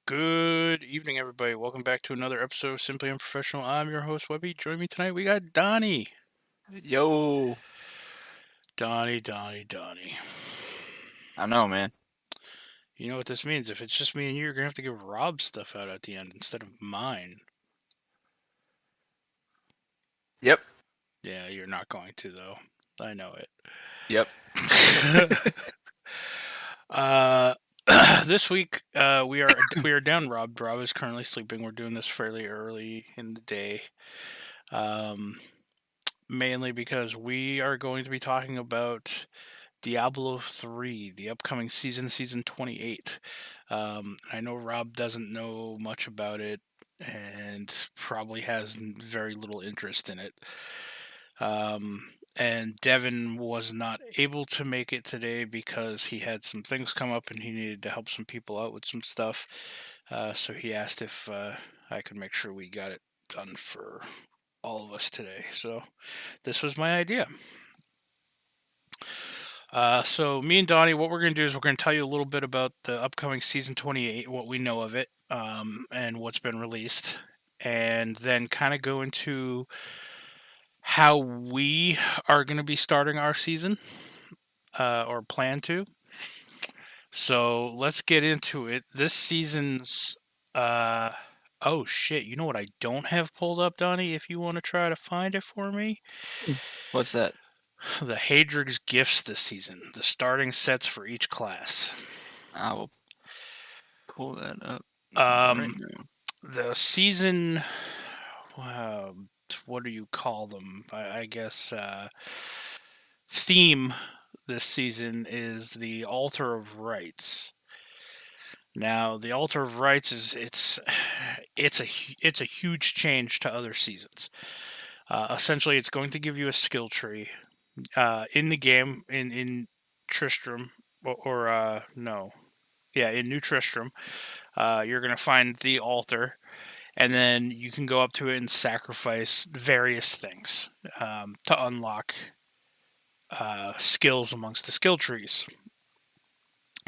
Good evening, everybody. Welcome back to another episode of Simply Unprofessional. I'm your host, Webby. Join me tonight. We got Donnie. Yo, Donnie. I know, man. You know what this means? If it's just me and you, you're going to have to give Rob stuff out at the end instead of mine. Yep, Yeah, you're not going to, though. I know yep. it. uh, this week, we are down Rob. Rob is currently sleeping. We're doing this fairly early in the day. Um, Mainly because we are going to be talking about Diablo 3, the upcoming season 28. I know Rob doesn't know much about it and probably has very little interest in it. And Devin was not able to make it today because he had some things come up and he needed to help some people out with some stuff. So he asked if I could make sure we got it done for all of us today. So this was my idea. So me and Donnie, what we're going to do is we're going to tell you a little bit about the upcoming season 28, what we know of it, and what's been released, and then kind of go into how we are going to be starting our season, or plan to. So let's get into it. This season's, uh, oh shit, you know what I don't have pulled up, Donnie? If you want to try to find it for me, What's that? the Hadrig's gifts this season, the starting sets for each class. I will pull that up right Um, now. the season, uh, what do you call them? I guess theme this season is the altar of rights. Now, the altar of rights is it's a huge change to other seasons. Essentially, it's going to give you a skill tree in the game in Tristram or no, yeah, in New Tristram. You're going to find the altar, and then you can go up to it and sacrifice various things to unlock skills amongst the skill trees.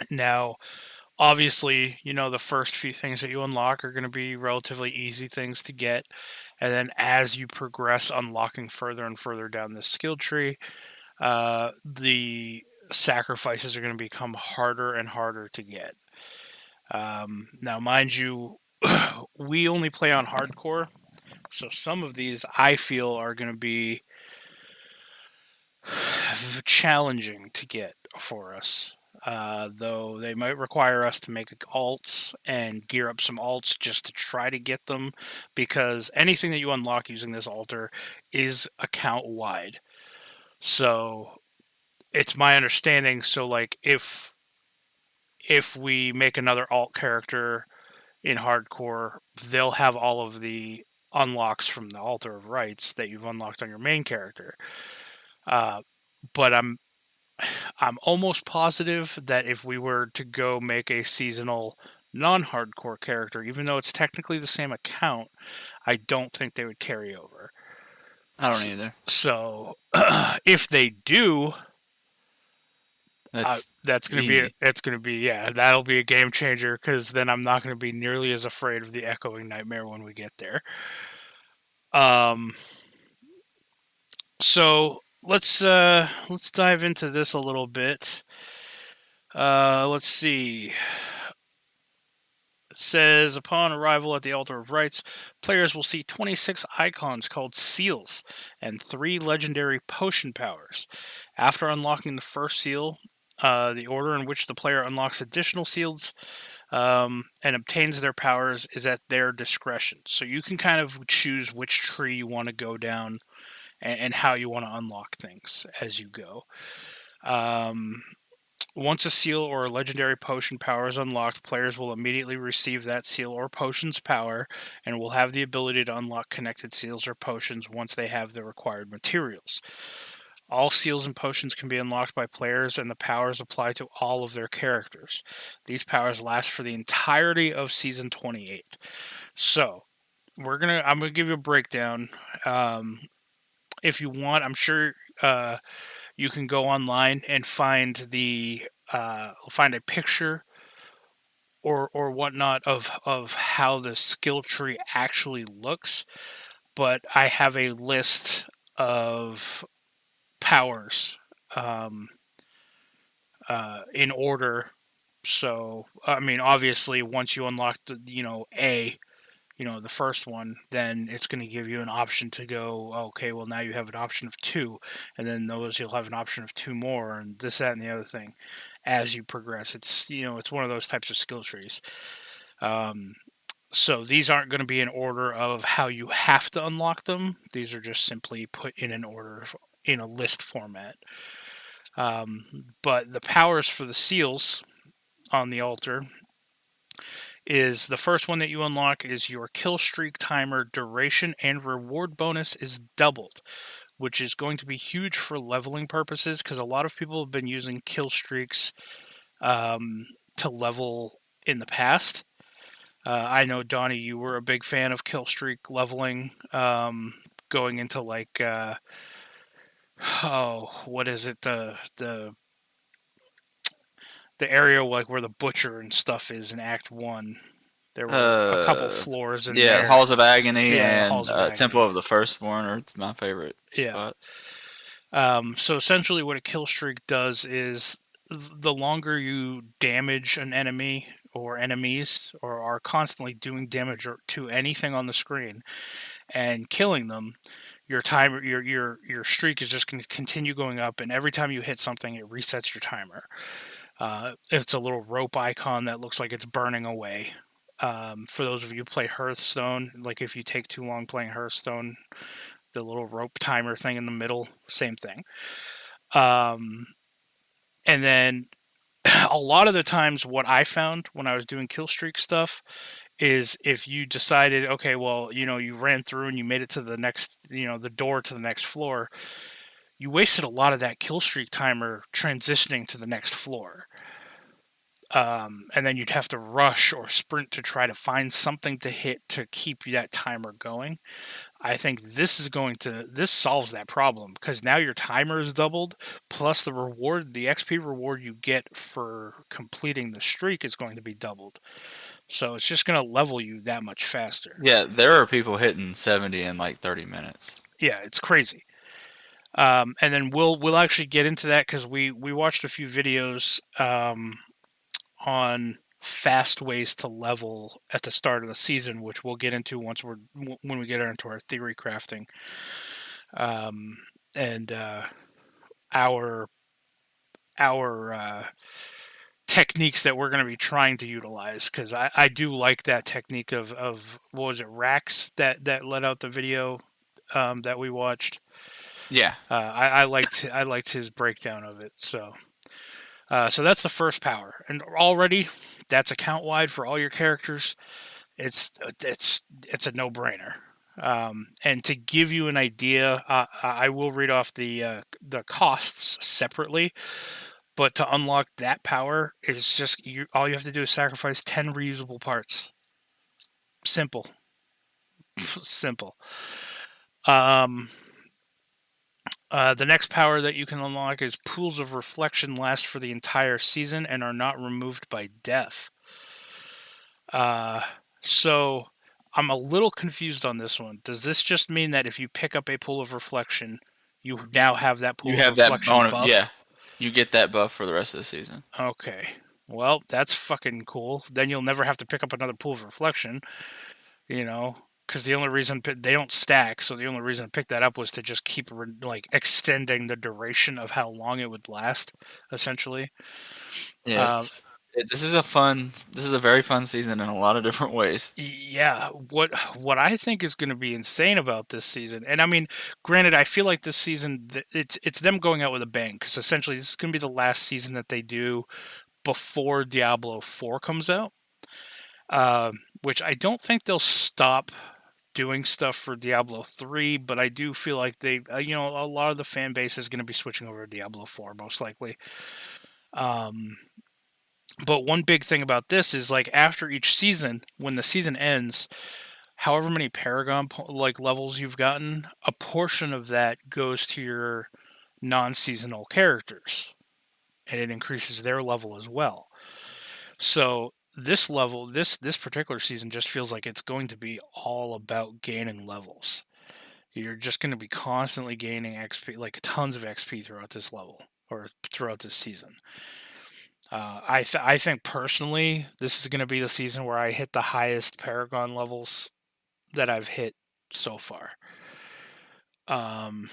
Now, obviously, the first few things that you unlock are going to be relatively easy things to get, and then as you progress, unlocking further and further down the skill tree, the sacrifices are going to become harder and harder to get. Now, mind you, we only play on hardcore, so some of these I feel are going to be challenging to get for us. Though they might require us to make alts and gear up some alts just to try to get them, because anything that you unlock using this altar is account wide. So it's my understanding. So like if we make another alt character in hardcore, they'll have all of the unlocks from the altar of rights that you've unlocked on your main character. Uh, but I'm almost positive that if we were to go make a seasonal non-hardcore character, even though it's technically the same account, I don't think they would carry over. I don't either. So if they do, That's that's easy. gonna be yeah, that'll be a game changer because then I'm not gonna be nearly as afraid of the echoing nightmare when we get there. Um, so let's dive into this a little bit. Let's see. It says upon arrival at the Altar of Rights, players will see 26 icons called seals and 3 legendary potion powers. After unlocking the first seal, the order in which the player unlocks additional seals and obtains their powers is at their discretion. So you can kind of choose which tree you want to go down and how you want to unlock things as you go. Um, Once a seal or a legendary potion power is unlocked, players will immediately receive that seal or potion's power and will have the ability to unlock connected seals or potions once they have the required materials. All seals and potions can be unlocked by players, and the powers apply to all of their characters. These powers last for the entirety of season 28. So, I'm gonna give you a breakdown. If you want, I'm sure you can go online and find a picture or whatnot of how the skill tree actually looks, but I have a list of powers um, in order. So I mean, obviously, once you unlock the the first one, then it's going to give you an option to go, okay, well, now you have an option of two, and then those you'll have an option of two more, and this, that, and the other thing as you progress. It's one of those types of skill trees. Um, so these aren't going to be in order of how you have to unlock them. These are just simply put in an order in a list format. But the powers for the seals on the altar is the first one that you unlock is your kill streak timer duration and reward bonus is doubled, which is going to be huge for leveling purposes because a lot of people have been using kill streaks to level in the past. I know, Donnie, you were a big fan of kill streak leveling, going into like what is it, the area like where the butcher and stuff is in Act One. There were a couple Uh, floors in yeah, there. Halls of Agony Yeah, the and Halls of Temple Agony. of the Firstborn are my favorite Yeah. spots. So essentially, what a kill streak does is the longer you damage an enemy or enemies or are constantly doing damage to anything on the screen and killing them, your timer, your streak is just going to continue going up, and every time you hit something, it resets your timer. It's a little rope icon that looks like it's burning away. For those of you who play Hearthstone, like if you take too long playing Hearthstone, the little rope timer thing in the middle, same thing. Um, and then a lot of the times, what I found when I was doing kill streak stuff is if you decided, okay, well, you ran through and you made it to the next, the door to the next floor, you wasted a lot of that kill streak timer transitioning to the next floor. And then you'd have to rush or sprint to try to find something to hit to keep that timer going. I think this solves that problem because now your timer is doubled, plus the XP reward you get for completing the streak is going to be doubled. So it's just going to level you that much faster. Yeah, there are people hitting 70 in like 30 minutes. Yeah, it's crazy. And then we'll actually get into that because we watched a few videos on fast ways to level at the start of the season, which we'll get into when we get into our theory crafting, and our our techniques that we're going to be trying to utilize because I do like that technique of what was it, Rax, that let out the video that we watched. Yeah. I liked his breakdown of it. So that's the first power, and already that's account wide for all your characters. It's a no brainer. And to give you an idea, I will read off the costs separately. But to unlock that power, it's just all you have to do is sacrifice 10 reusable parts. Simple, simple. Um, the next power that you can unlock is pools of reflection last for the entire season and are not removed by death. So I'm a little confused on this one. Does this just mean that if you pick up a pool of reflection, you now have that You pool of have that reflection bonus. Yeah. buff? You get that buff for the rest of the season. Okay. Well, that's fucking cool. Then you'll never have to pick up another pool of reflection, because the only reason they don't stack, so the only reason to pick that up was to just keep like extending the duration of how long it would last, essentially. Yeah, Um, this is a very fun season in a lot of different ways. Yeah, what I think is going to be insane about this season, and I mean, granted, I feel like this season it's them going out with a bang because essentially this is going to be the last season that they do before Diablo 4 comes out, which I don't think they'll stop doing stuff for Diablo 3, but I do feel like a lot of the fan base is going to be switching over to Diablo 4 most likely. But one big thing about this is like after each season, when the season ends, however many Paragon like levels you've gotten, a portion of that goes to your non-seasonal characters, and it increases their level as well. So this level, this particular season just feels like it's going to be all about gaining levels. You're just going to be constantly gaining XP, like tons of XP throughout this level or throughout this season. I think personally, this is going to be the season where I hit the highest Paragon levels that I've hit so far. Um,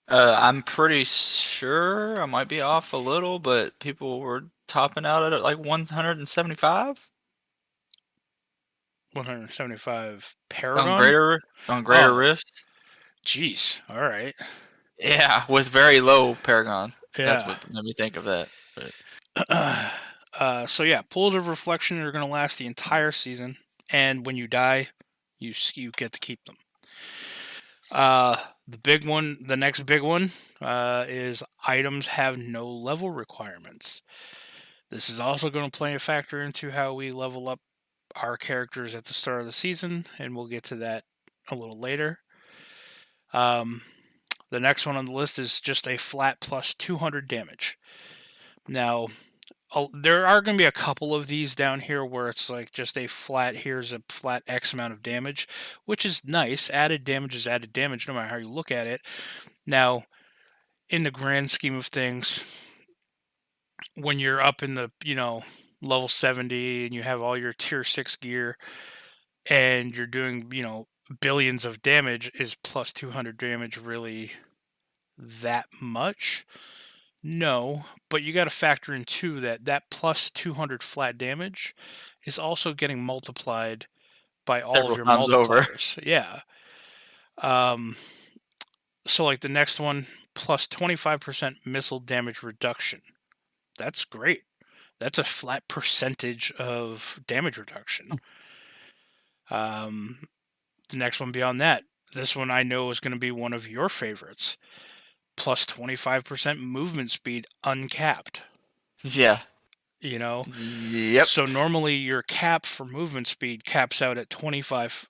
I'm pretty sure I might be off a little, but people were topping out at like 175 175 on Paragon. greater Oh, rifts. jeez. All right. Yeah, with very low Paragon. That's Yeah. what made me think of that. But So yeah, pools of reflection are going to last the entire season, and when you die, you get to keep them. Uh, the big one, the next big one, is items have no level requirements. This is also going to play a factor into how we level up our characters at the start of the season, and we'll get to that a little later. Um, the next one on the list is just a flat plus 200 damage. Now, there are going to be a couple of these down here where it's like just a flat, here's a flat X amount of damage, which is nice. Added damage is added damage no matter how you look at it. Now, in the grand scheme of things, when you're up in the, level 70 and you have all your tier 6 gear and you're doing, billions of damage, is plus 200 damage really that much? No, but you got to factor in too that that plus 200 flat damage is also getting multiplied by all of several your times over. multipliers. Yeah. Um, so like the next one, plus 25% missile damage reduction. That's great. That's a flat percentage of damage reduction. Um, the next one beyond that, this one I know is going to be one of your favorites. Plus 25% movement speed uncapped. Yeah. You know, Yep. so normally your cap for movement speed caps out at 25%.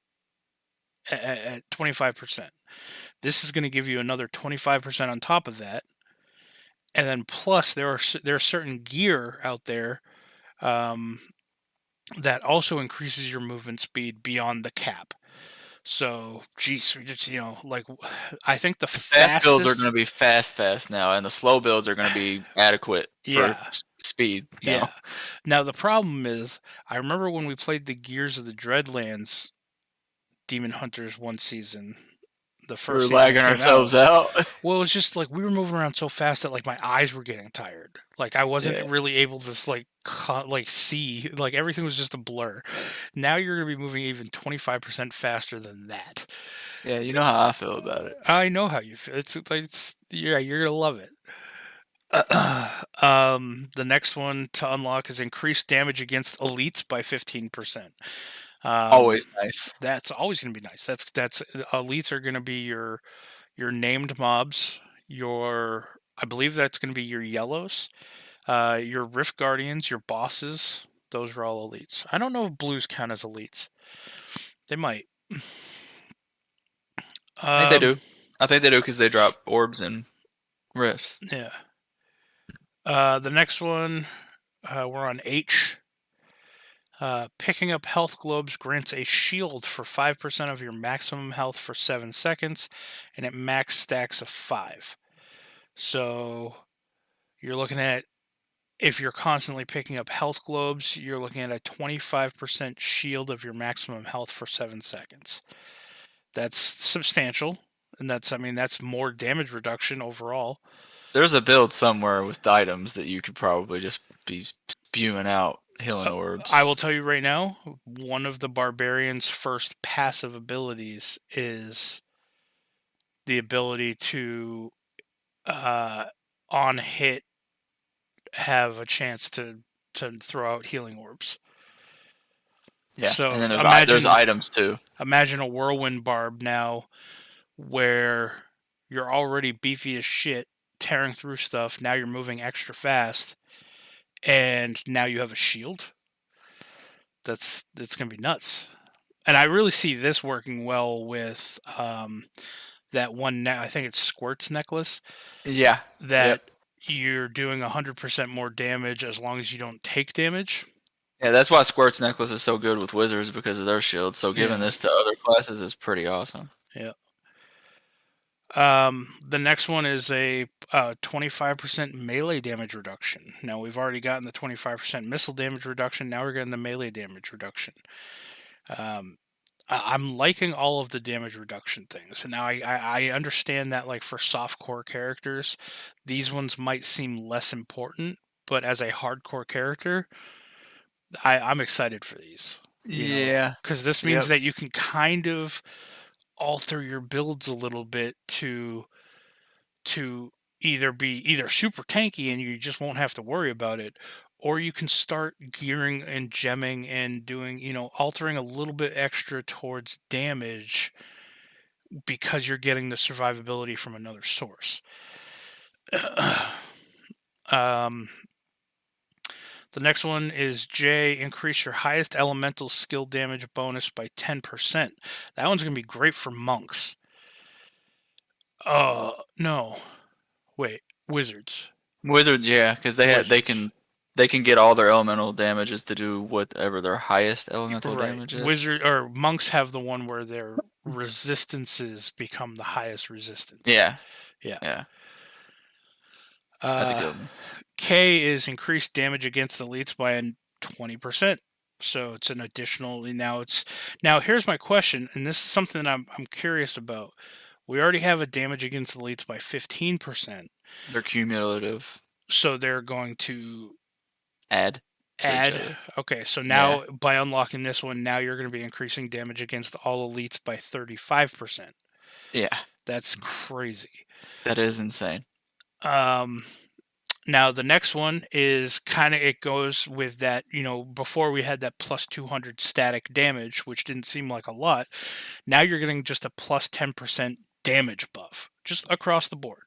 This is going to give you another 25% on top of that, and then plus there's certain gear out there um, that also increases your movement speed beyond the cap. So, geez, we just like I think the The fast builds are going to fastest. be fast now, and the slow builds are going to be adequate for Yeah, speed yeah. now. Now the problem is, I remember when we played the Gears of the Dreadlands Demon Hunters one season, the We first were season it lagging came out. ourselves out. Well, it was just like we were moving around so fast that like my eyes were getting tired. Like I Yeah. wasn't really able to like see. Like everything was just a blur. Now you're gonna be moving even 25% faster than that. Yeah, you know how I feel about it. I know how you feel. It's yeah, you're gonna love it. The next one to unlock is increased damage against elites by 15%. Um, Always nice. that's always gonna be nice. That's elites are gonna be your named mobs, your I believe that's going to be your yellows, your Rift Guardians, your bosses. Those are all elites. I don't know if blues count as elites. They might. I think they Um, do. I think they do because they drop orbs and rifts. yeah. The next one, we're on H. Picking up health globes grants a shield for 5% of your maximum health for 7 seconds, and it max stacks of 5. So you're looking at, if you're constantly picking up health globes, you're looking at a 25% shield of your maximum health for 7 seconds. That's substantial, and that's more damage reduction overall. There's a build somewhere with items that you could probably just be spewing out healing I will orbs. tell you right now, one of the barbarian's first passive abilities is the ability to, uh, on hit, have a chance to throw out healing orbs. Yeah, and So then there's imagine items too. imagine a whirlwind barb now where you're already beefy as shit, tearing through stuff. Now you're moving extra fast, and now you have a shield. That's gonna be nuts. And I really see this working well with that one. I think it's Squirt's necklace Yeah. that Yep. you're doing 100% more damage as long as you don't take damage. Yeah, that's why Squirt's necklace is so good with wizards because of their shields. So giving Yeah, this to other classes is pretty awesome. yeah. The next one is a 25% melee damage reduction. Now we've already gotten the 25% missile damage reduction. Now we're getting the melee damage reduction. Um, I'm liking all of the damage reduction things. And now I understand that like for soft core characters, these ones might seem less important, but as a hardcore character, I'm excited for these. You know, Yeah. because this means Yep. that you can kind of alter your builds a little bit to either super tanky and you just won't have to worry about it, or you can start gearing and gemming and doing, altering a little bit extra towards damage because you're getting the survivability from another source. um, the next one is J, increase your highest elemental skill damage bonus by 10%. That one's going to be great for monks. No. Wait, wizards. Wizards, yeah, because Wizards. they can get all their elemental damages to do whatever their highest elemental Right. damage is. Wizard or monks have the one where their resistances become the highest resistance. Yeah, Yeah. yeah, that's a Uh, good one. K is increased damage against elites by 20%. So it's an additional. Now here's my question, and this is something that I'm curious about. We already have a damage against elites by 15%. They're cumulative. So they're going to Add to each add. other. Okay, so Yeah, now by unlocking this one, now you're going to be increasing damage against all elites by 35%. yeah, That's crazy. that is insane. Um, Now the next one is kind of it goes with that. Before we had that plus 200 static damage, which didn't seem like a lot. Now you're getting just a plus 10% damage buff, just across the board.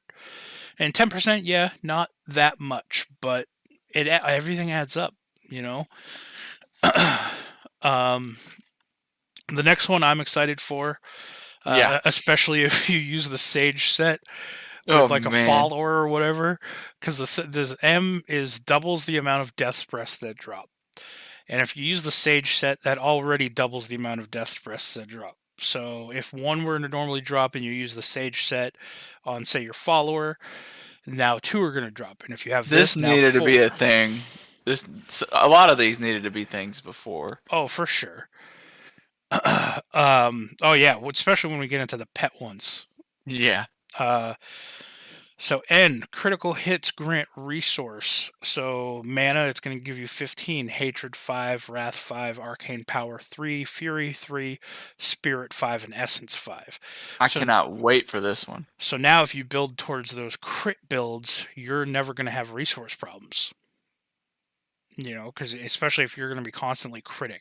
And 10%, yeah, not that much, but everything adds up. You know. um, the next one I'm excited for, Yeah. especially if you use the Sage set Oh with like a man, follower or whatever, because this M is doubles the amount of death breaths that drop, and if you use the Sage set, that already doubles the amount of death breaths that drop. So if one were to normally drop and you use the Sage set on, say, your follower, now two are going to drop, and if you have this this, now needed to be a four. thing. This a lot of these needed to be things before. Oh, for sure. Oh yeah, especially when we get into the pet ones. Yeah, Uh, So N, critical hits grant resource. So mana, it's going to give you 15, hatred 5, wrath 5, arcane power 3, fury 3, spirit 5, and essence 5. I So cannot wait for this one. so now if you build towards those crit builds, you're never going to have resource problems. Because especially if you're going to be constantly critting.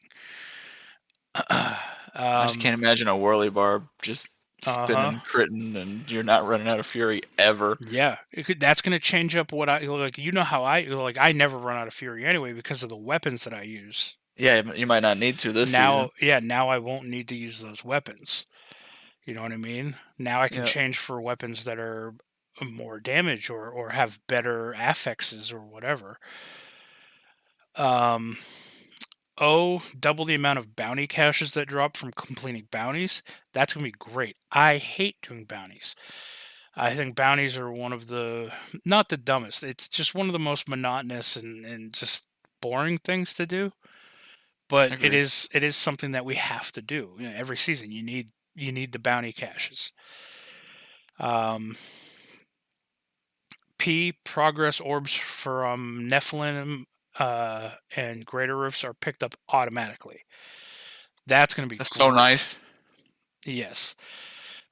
I just can't imagine a whirly barb just Uh huh. spinning, critting, and you're not running out of fury ever. Yeah, that's going to change up what I like. How I like. I never run out of fury anyway because of the weapons that I use. Yeah, you might not need to this season. Now I won't need to use those weapons. You know what I mean? Now I can Yeah, change for weapons that are more damage or have better affixes or whatever. Um, double the amount of bounty caches that drop from completing bounties. That's gonna be great. I hate doing bounties. I think bounties are one of the not the dumbest. It's just one of the most monotonous and just boring things to do. But it agreed. is something that we have to do. Every season you need the bounty caches. Um, P, progress orbs from Nephilim and greater roofs are picked up automatically. That's going to be That's so great. nice. Yes,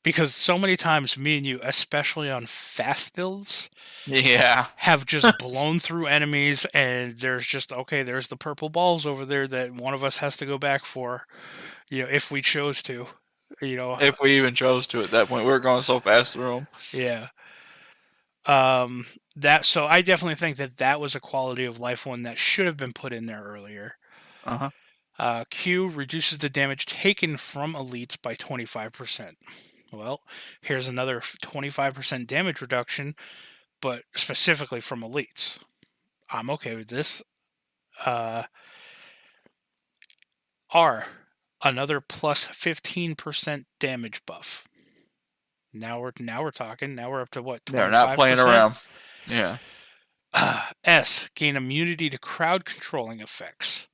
because so many times me and you, especially on fast builds, Yeah. have just blown through enemies, and there's the purple balls over there that one of us has to go back for. If we chose to. You know, If we even chose to at that point, we were going so fast through them. yeah. Um, so I definitely think that was a quality of life one that should have been put in there earlier. Uh-huh. Q reduces the damage taken from elites by 25%. Well, here's another 25% damage reduction, but specifically from elites. I'm okay with this. Uh, R, another plus 15% damage buff. Now we're talking. Now we're up to what, They're not playing 25%? around. Yeah. S, gain immunity to crowd controlling effects.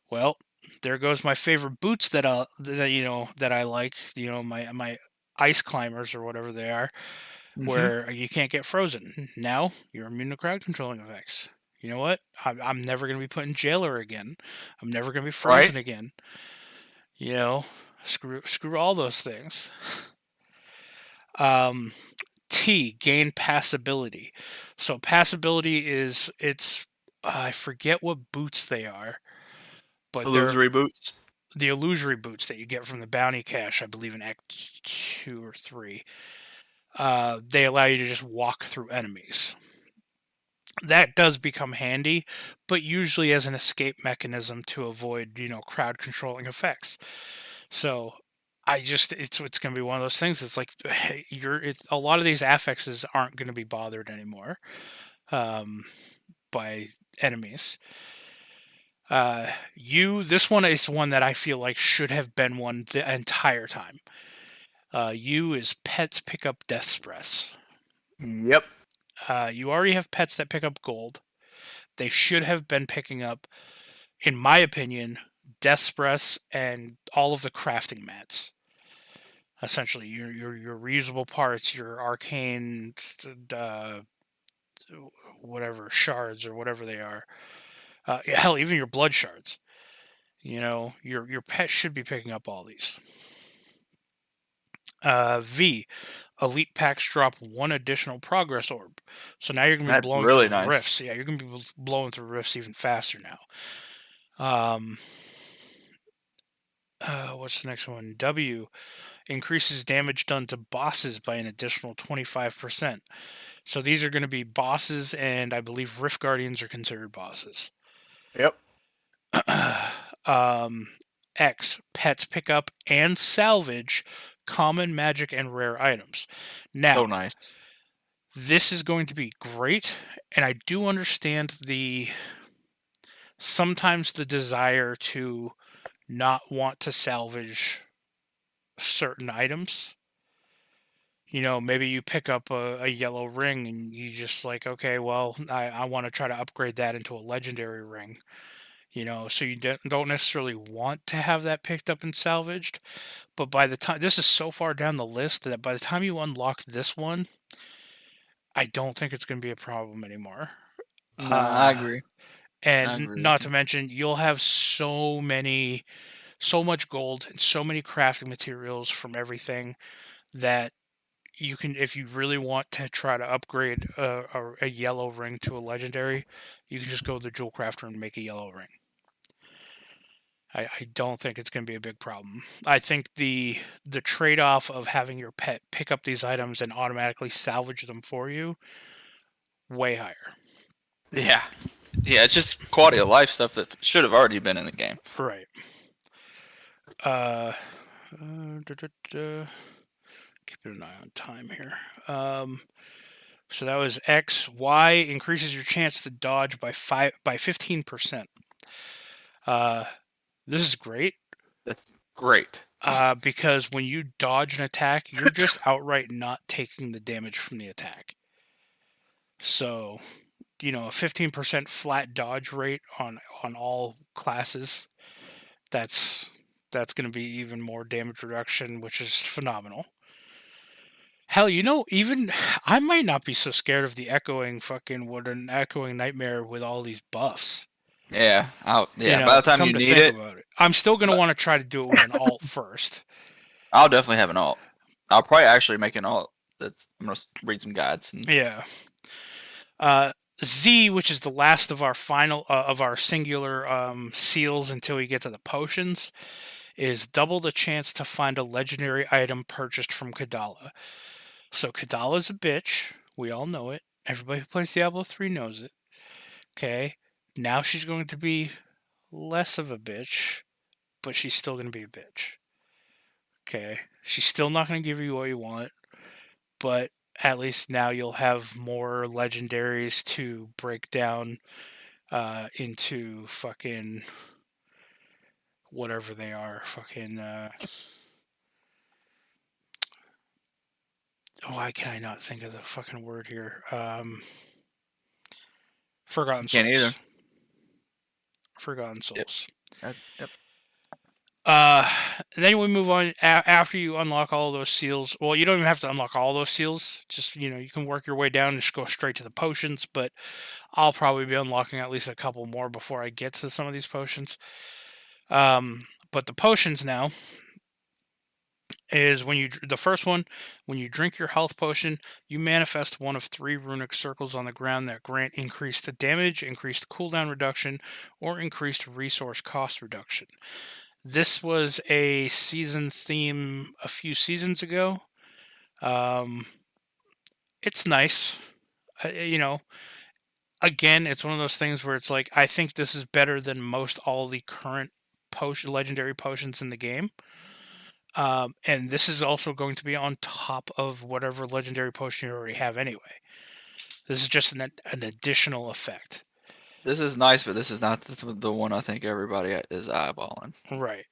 Well, there goes my favorite boots that I like. My ice climbers or whatever they are, Hmm. where you can't get frozen. Now you're immune to crowd controlling effects. You know what? I'm never going to be put in jailer again. I'm never going to be Right? frozen again. You know, screw all those things. Um, T, gain passability. So passability is it's I forget what boots they are, but they're Illusory boots. the illusory boots that you get from the bounty cache, I believe in Act 2 or 3. They allow you to just walk through enemies. That does become handy, but usually as an escape mechanism to avoid, crowd controlling effects. So it's going to be one of those things. It's like a lot of these affixes aren't going to be bothered anymore um, by enemies. This one is one that I feel like should have been one the entire time. U is pets pick up death's breaths. Yep. You already have pets that pick up gold. They should have been picking up, in my opinion, death's breaths and all of the crafting mats. Essentially, your reusable parts, your arcane, uh, whatever shards or whatever they are. Hell, even your blood shards. Your pet should be picking up all these. V, elite packs drop one additional progress orb. So now you're going to be That's blowing really through nice. rifts. Yeah, you're going to be blowing through rifts even faster now. Um, what's the next one? W, increases damage done to bosses by an additional 25%. So these are going to be bosses, and I believe Rift Guardians are considered bosses. Yep. um, X, pets pick up and salvage common, magic, and rare items. So Now, nice. this is going to be great, and I do understand sometimes the desire to not want to salvage certain items. Maybe you pick up a yellow ring and you just like, okay, well, I want to try to upgrade that into a legendary ring. So you don't necessarily want to have that picked up and salvaged. But by the time this is so far down the list that by the time you unlock this one, I don't think it's going to be a problem anymore. No, I Uh, agree. I and agree with not you. to mention, you'll have so much gold and so many crafting materials from everything that you can, if you really want to try to upgrade a yellow ring to a legendary, you can just go to the jewel crafter and make a yellow ring. I don't think it's going to be a big problem. I think the trade off of having your pet pick up these items and automatically salvage them for you, way higher. Yeah. Yeah, it's just quality of life stuff that should have already been in the game. Right. Uh, da, da, da. Keeping an eye on time here. So that was X. Y increases your chance to dodge by 15%. Uh, this is great That's great. because when you dodge an attack, you're just outright not taking the damage from the attack. So, a 15% flat dodge rate on all classes, that's that's going to be even more damage reduction, which is phenomenal. Hell, even I might not be so scared of the echoing fucking what an echoing nightmare with all these buffs. Yeah. Yeah, by the time Come you to need think it, about it, I'm still going to but want to try to do it with an alt first. I'll definitely have an alt. I'll probably actually make an alt. I'm gonna read some guides and Yeah. Uh, Z, which is the last of our final of our singular seals until we get to the potions, is double the chance to find a legendary item purchased from Kadala. So Kadala's a bitch. We all know it. Everybody who plays Diablo 3 knows it. Okay. Now she's going to be less of a bitch, but she's still going to be a bitch. Okay. She's still not going to give you what you want, but at least now you'll have more legendaries to break down into fucking whatever they are. Fucking why can I not think of the fucking word here? Forgotten Can't either. Souls. Forgotten Yep. Souls. Yep. Uh, then we move on after you unlock all those seals. Well, you don't even have to unlock all those seals. Just you can work your way down and just go straight to the potions. But I'll probably be unlocking at least a couple more before I get to some of these potions. Um, but the potions now is the first one, when you drink your health potion, you manifest one of 3 runic circles on the ground that grant increased damage, increased cooldown reduction, or increased resource cost reduction. This was a season theme a few seasons ago. Um, it's nice. You know, again, it's one of those things where it's like, I think this is better than most all the current legendary potions in the game. And this is also going to be on top of whatever legendary potion you already have anyway. This is just an additional effect. This is nice, but this is not the one I think everybody is eyeballing. Right.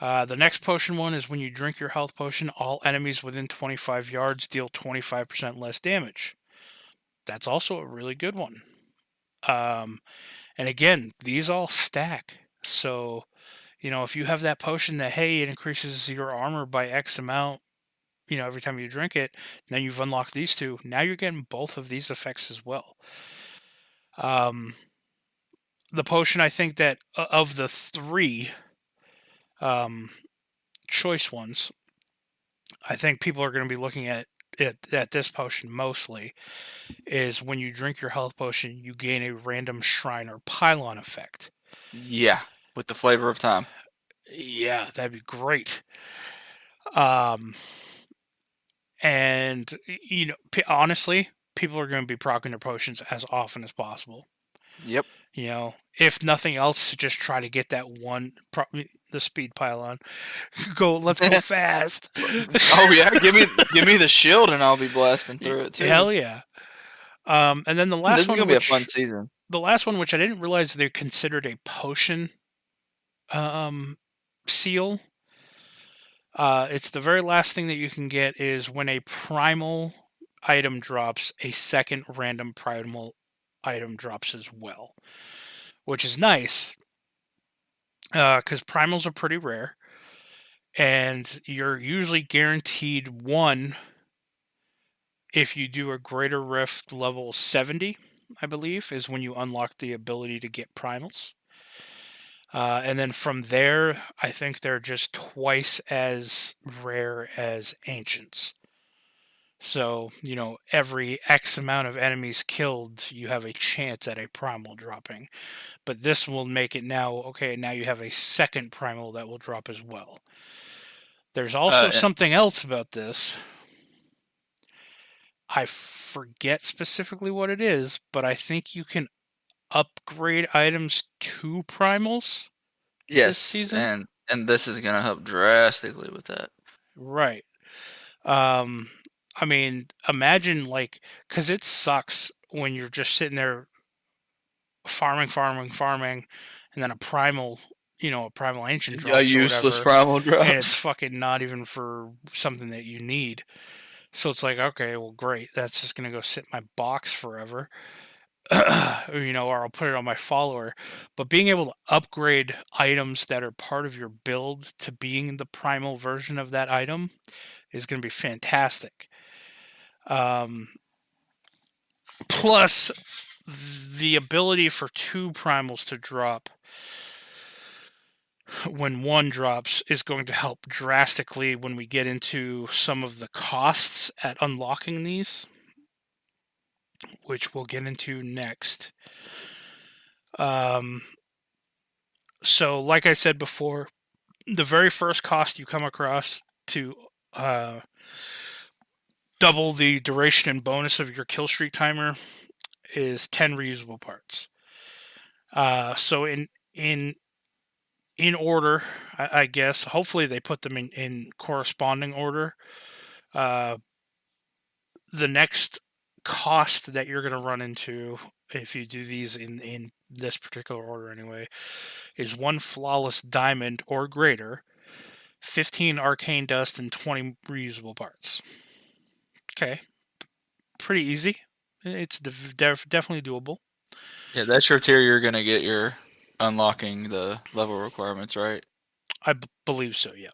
The next potion one is when you drink your health potion, all enemies within 25 yards deal 25% less damage. That's also a really good one. And again, these all stack. So, if you have that potion that, hey, it increases your armor by X amount, every time you drink it, then you've unlocked these two. Now you're getting both of these effects as well. The potion, I think that of the 3 um, choice ones, I think people are going to be looking at this potion mostly, is when you drink your health potion, you gain a random shrine or pylon effect. Yeah, with the flavor of time. Yeah, that'd be great. Um, and honestly, people are going to be proccing their potions as often as possible. Yep. If nothing else, just try to get that one, the speed pylon. Let's go fast. Oh yeah, give me the shield and I'll be blasting through it too. Hell yeah. And then This is gonna be a fun season. the last one, which I didn't realize they considered a potion seal. It's the very last thing that you can get is when a primal item drops, a second random primal item drops as well, which is nice because primals are pretty rare, and you're usually guaranteed one if you do a greater rift level 70, I believe, is when you unlock the ability to get primals. And then from there, I think they're just twice as rare as ancients. So, every X amount of enemies killed, you have a chance at a primal dropping. But this will make it now, okay, now you have a second primal that will drop as well. There's also Uh, something else about this. I forget specifically what it is, but I think you can upgrade items to primals this yes, season. and this is gonna help drastically with that. Right. Um, I mean, imagine because it sucks when you're just sitting there farming, and then a primal ancient A drops or useless whatever, primal and it's drops. fucking not even for something that you need. So it's like, okay, well, great. That's just gonna go sit in my box forever. Or I'll put it on my follower. But being able to upgrade items that are part of your build to being the primal version of that item is going to be fantastic. Um, Plus, the ability for 2 primals to drop when one drops is going to help drastically when we get into some of the costs at unlocking these, which we'll get into next. Um, so, like I said before, the very first cost you come across to uh, double the duration and bonus of your kill streak timer is 10 reusable parts. So in order, I guess. Hopefully, they put them in corresponding order. Uh, the next cost that you're going to run into if you do these in this particular order anyway, is 1 flawless diamond or greater, 15 arcane dust, and 20 reusable parts. Okay, pretty easy. It's definitely doable. Yeah, that's your tier you're gonna get your unlocking the level requirements, right? I believe so, yeah.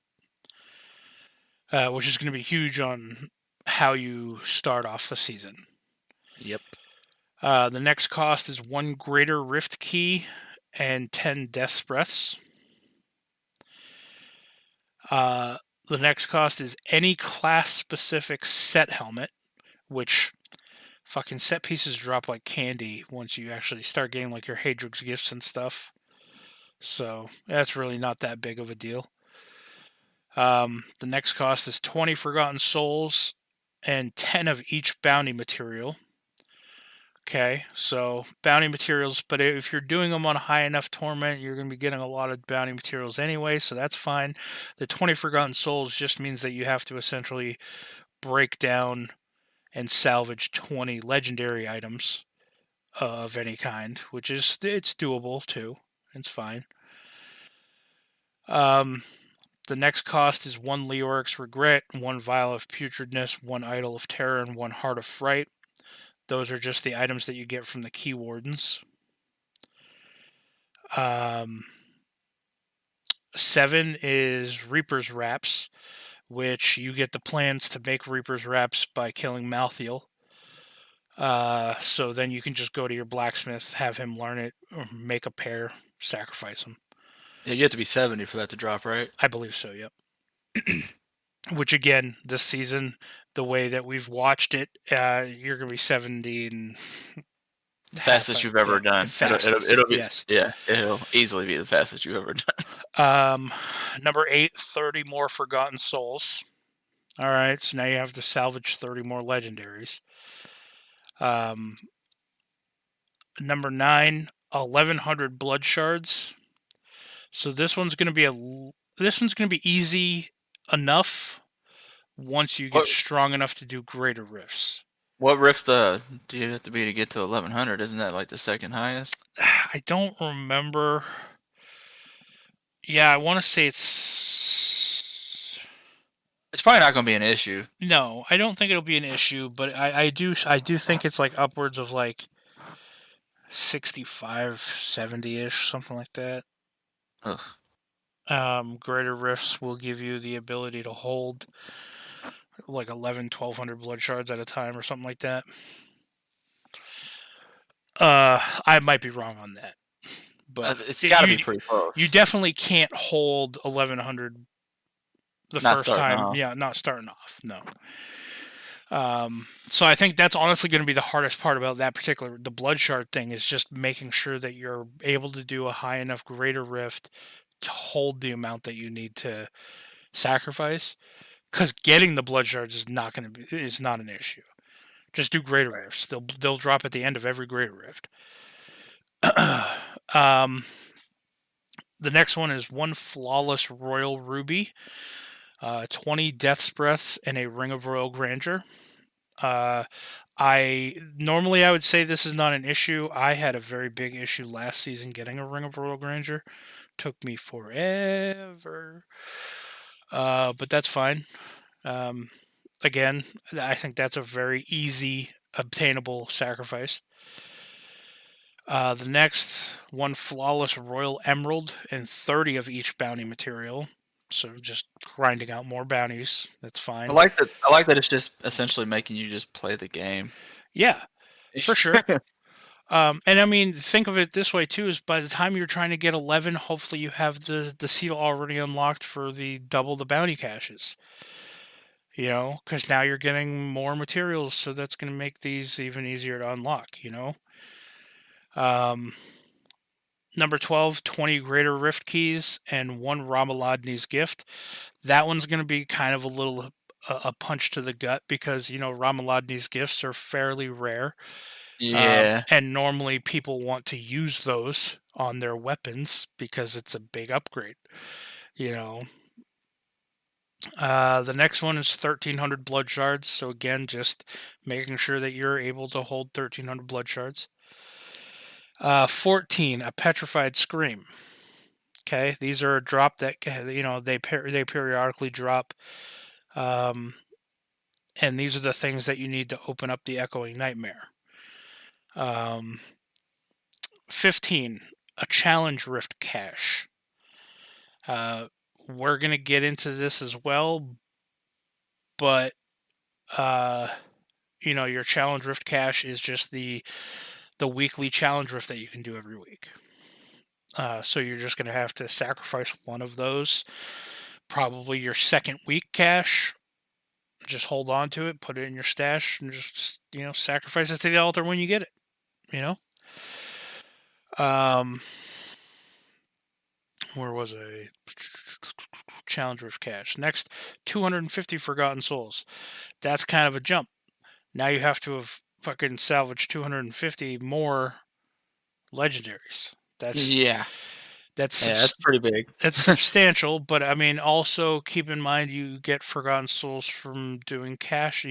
Which is going to be huge on how you start off the season. Yep. The next cost is 1 greater rift key and 10 death's breaths. The next cost is any class specific set helmet, which fucking set pieces drop like candy once you actually start getting like your Hadrig's gifts and stuff. So that's really not that big of a deal. The next cost is 20 Forgotten Souls and 10 of each bounty material. Okay, so bounty materials, but if you're doing them on a high enough torment, you're going to be getting a lot of bounty materials anyway, so that's fine. The 20 Forgotten Souls just means that you have to essentially break down and salvage 20 legendary items of any kind, which is it's doable too. It's fine. The next cost is 1 Leoric's Regret, 1 Vial of Putridness, 1 Idol of Terror, and 1 Heart of Fright. Those are just the items that you get from the Key Wardens. 7 is Reaper's Wraps, which you get the plans to make Reaper's Wraps by killing Malthiel. So then you can just go to your blacksmith, have him learn it, or make a pair, sacrifice them. Yeah, you have to be 70 for that to drop, right? I believe so, yep. Which again, this season, the way that we've watched it, you're gonna be 70 and Fastest you've ever done. Fastest, It'll be, yes. yeah, it'll easily be the fastest you've ever done. Number 8, 30 more Forgotten Souls. All right, so now you have to salvage 30 more legendaries. Number 9, 1100 blood shards. So this one's going to be easy enough once you get strong enough to do greater rifts. What rift do you have to be to get to 1100? Isn't that like the second highest? I don't remember. Yeah, I want to say it's probably not going to be an issue. No, I don't think it'll be an issue, but I do think it's like upwards of like 65, 70-ish, something like that. Ugh. Greater rifts will give you the ability to hold like 1200 blood shards at a time or something like that. I might be wrong on that, but it's got to be pretty close. You definitely can't hold 1100 the first time. Off. Yeah, not starting off. No. So I think that's honestly going to be the hardest part about the blood shard thing is just making sure that you're able to do a high enough greater rift to hold the amount that you need to sacrifice. Because getting the blood shards is not an issue. Just do greater rifts. They'll drop at the end of every greater rift. The next one is 1 flawless royal ruby, 20 death's breaths, and a ring of royal grandeur. I would say this is not an issue. I had a very big issue last season getting a ring of royal grandeur. Took me forever. But that's fine. Again, I think that's a very easy, obtainable sacrifice. The next, 1 flawless royal emerald and 30 of each bounty material. So just grinding out more bounties. That's fine. I like that it's just essentially making you just play the game. Yeah, for sure. And I mean, think of it this way too: is by the time you're trying to get 11, hopefully you have the seal already unlocked for the double the bounty caches. You know, because now you're getting more materials, so that's going to make these even easier to unlock. You know. Number 12, 20 greater rift keys and 1 Ramaladni's gift. That one's going to be kind of a punch to the gut because, you know, Ramaladni's gifts are fairly rare. Yeah. And normally people want to use those on their weapons because it's a big upgrade, you know. The next one is 1300 blood shards. So again, just making sure that you're able to hold 1300 blood shards. 14, a petrified scream. Okay, these are a drop that they periodically drop, um, and these are the things that you need to open up the echoing nightmare. Um, 15, a challenge rift cache. Uh, we're gonna get into this as well, but uh, your challenge rift cache is just the weekly challenge rift that you can do every week. So you're just gonna have to sacrifice one of those, probably your second week cache. Just hold on to it, put it in your stash, and just sacrifice it to the altar when you get it. You know. Um, where was I? Challenge rift cache. Next, 250 forgotten souls. That's kind of a jump. Now you have to have fucking salvaged 250 more legendaries. That's Yeah. that's Yeah, that's pretty big. that's substantial, but I mean, also keep in mind you get forgotten souls from doing cash,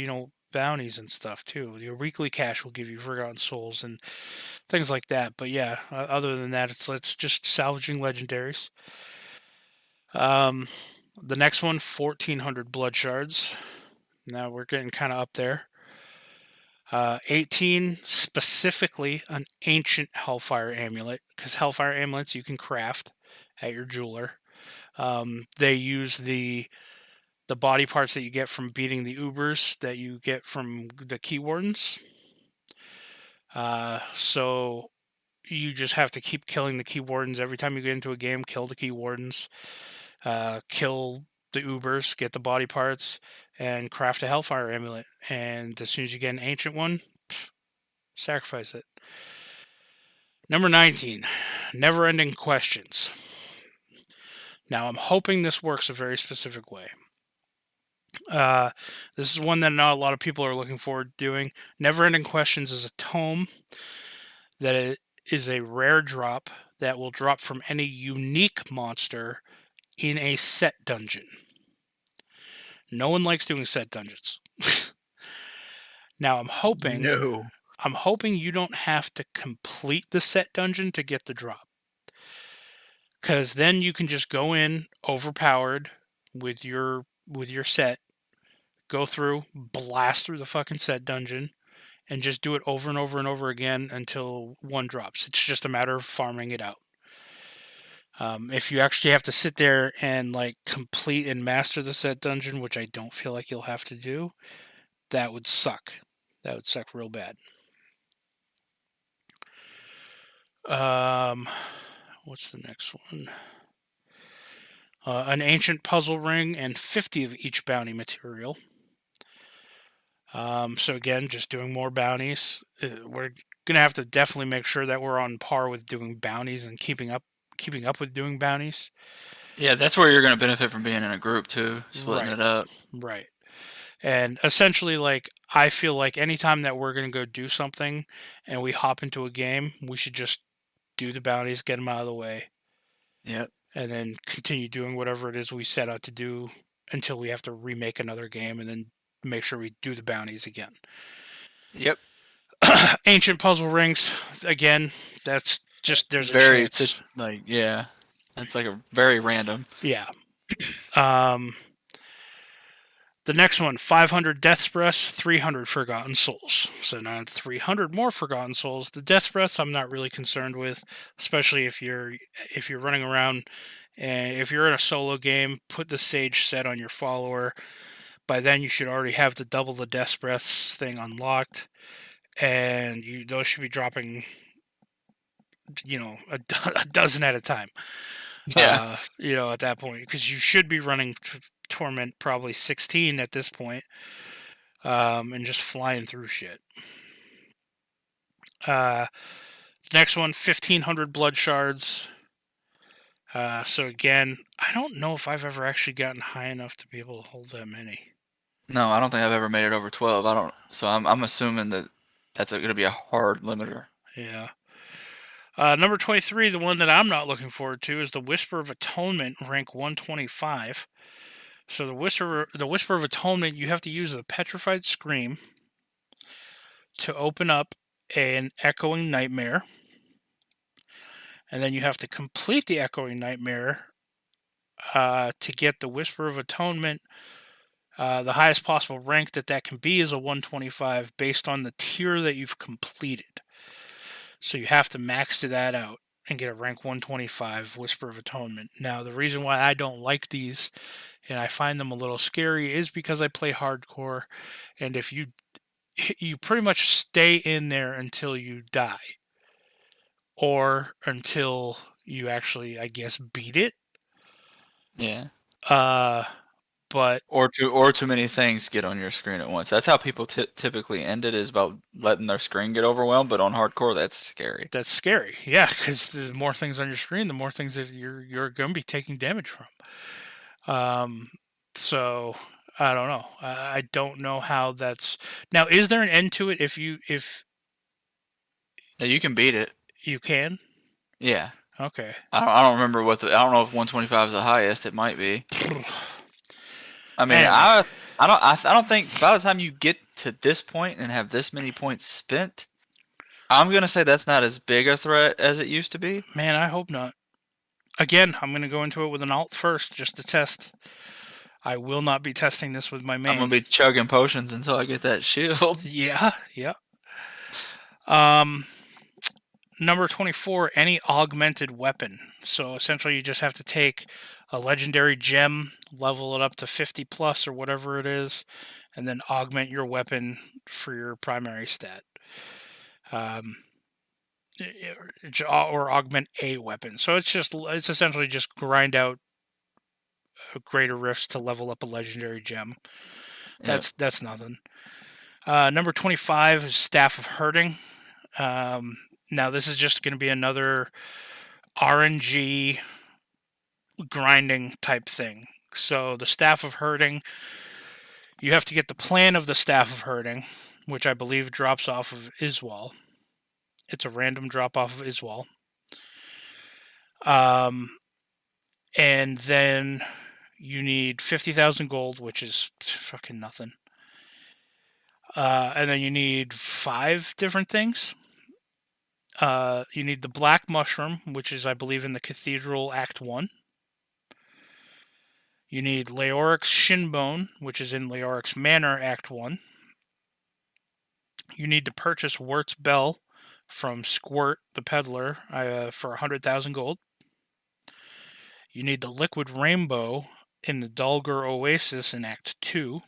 bounties and stuff too. Your weekly cash will give you forgotten souls and things like that. But yeah, other than that, it's just salvaging legendaries. Um, the next one, 1,400 blood shards. Now we're getting kind of up there. 18, specifically an ancient Hellfire amulet, because Hellfire amulets you can craft at your jeweler. They use the body parts that you get from beating the Ubers that you get from the Key Wardens. So you just have to keep killing the Key Wardens every time you get into a game. Kill the Key Wardens, kill the Ubers, get the body parts, and craft a Hellfire amulet. And as soon as you get an ancient one, sacrifice it. Number 19, never ending questions. Now, I'm hoping this works a very specific way. This is one that not a lot of people are looking forward to doing. Never ending questions is a tome that is a rare drop that will drop from any unique monster in a set dungeon. No one likes doing set dungeons. Now, No. I'm hoping you don't have to complete the set dungeon to get the drop. Because then you can just go in overpowered with your set, go through, blast through the fucking set dungeon, and just do it over and over and over again until one drops. It's just a matter of farming it out. If you actually have to sit there and like complete and master the set dungeon, which I don't feel like you'll have to do, that would suck. That would suck real bad. Um, what's the next one? An ancient puzzle ring and 50 of each bounty material. So again, just doing more bounties. We're gonna have to definitely make sure that we're on par with doing bounties and keeping up with doing bounties. Yeah, that's where you're going to benefit from being in a group too, splitting Right, it up. right. And essentially, like I feel like anytime that we're gonna go do something and we hop into a game, we should just do the bounties, get them out of the way, Yep. and then continue doing whatever it is we set out to do until we have to remake another game, and then make sure we do the bounties again. Yep. Ancient puzzle rings, again, that's just there's a Very chance. like yeah. That's like a very random. Yeah. Um, the next one, 500 Death's Breaths, 300 Forgotten Souls. So now 300 more Forgotten Souls. The Death's Breaths I'm not really concerned with, especially if you're running around and if you're in a solo game, put the Sage set on your follower. By then you should already have the double the Death's Breaths thing unlocked, and those should be dropping, a dozen at a time. Yeah. At that point, because you should be running Torment probably 16 at this point, and just flying through shit. Uh, next one, 1,500 blood shards. So again, I don't know if I've ever actually gotten high enough to be able to hold that many. No, I don't think I've ever made it over 12. I don't. So I'm assuming that that's going to be a hard limiter. Yeah. Number 23, the one that I'm not looking forward to, is the Whisper of Atonement, rank 125. So the Whisper of Atonement, you have to use the Petrified Scream to open up an Echoing Nightmare. and then you have to complete the Echoing Nightmare to get the Whisper of Atonement. The highest possible rank that can be is a 125 based on the tier that you've completed. So you have to max that out and get a rank 125 Whisper of Atonement. Now, the reason why I don't like these and I find them a little scary is because I play hardcore, and if you pretty much stay in there until you die or until you actually, I guess, beat it. Yeah. Uh, but Or too many things get on your screen at once. That's how people typically end it, is about letting their screen get overwhelmed. But on hardcore, that's scary. that's scary, yeah, because the more things on your screen, the more things that you're going to be taking damage from. Um, so I don't know. I don't know how that's now. Is there an end to it if Yeah, you can beat it. you can? Yeah. Okay. I don't remember what I don't know if 125 is the highest. It might be. I mean, Anyway, I don't think by the time you get to this point and have this many points spent, I'm gonna say that's not as big a threat as it used to be. man, I hope not. Again, I'm going to go into it with an alt first just to test. I will not be testing this with my I'm gonna main. be chugging potions until I get that shield. Yeah, yeah. Um, Number 24, any augmented weapon. So essentially, you just have to take a legendary gem, level it up to 50 plus or whatever it is, and then augment your weapon for your primary stat. Um, or augment a weapon. So it's essentially just grind out greater rifts to level up a legendary gem. Yep. That's nothing. Number 25 is Staff of Hurting. Um, Now this is just going to be another RNG grinding type thing. So the Staff of Hurting, you have to get the plan of the Staff of Hurting, which I believe drops off of Iswal. It's a random drop off of Iswal. Um, and then you need 50,000 gold, which is fucking nothing. And then you need 5 different things. You need the Black Mushroom, which is, I believe, in the Cathedral Act 1. You need Leoric's Shinbone, which is in Leoric's Manor Act 1. You need to purchase Wirt's Bell from Squirt the Peddler for 100,000 gold. You need the Liquid Rainbow in the Dulgur Oasis in Act 2.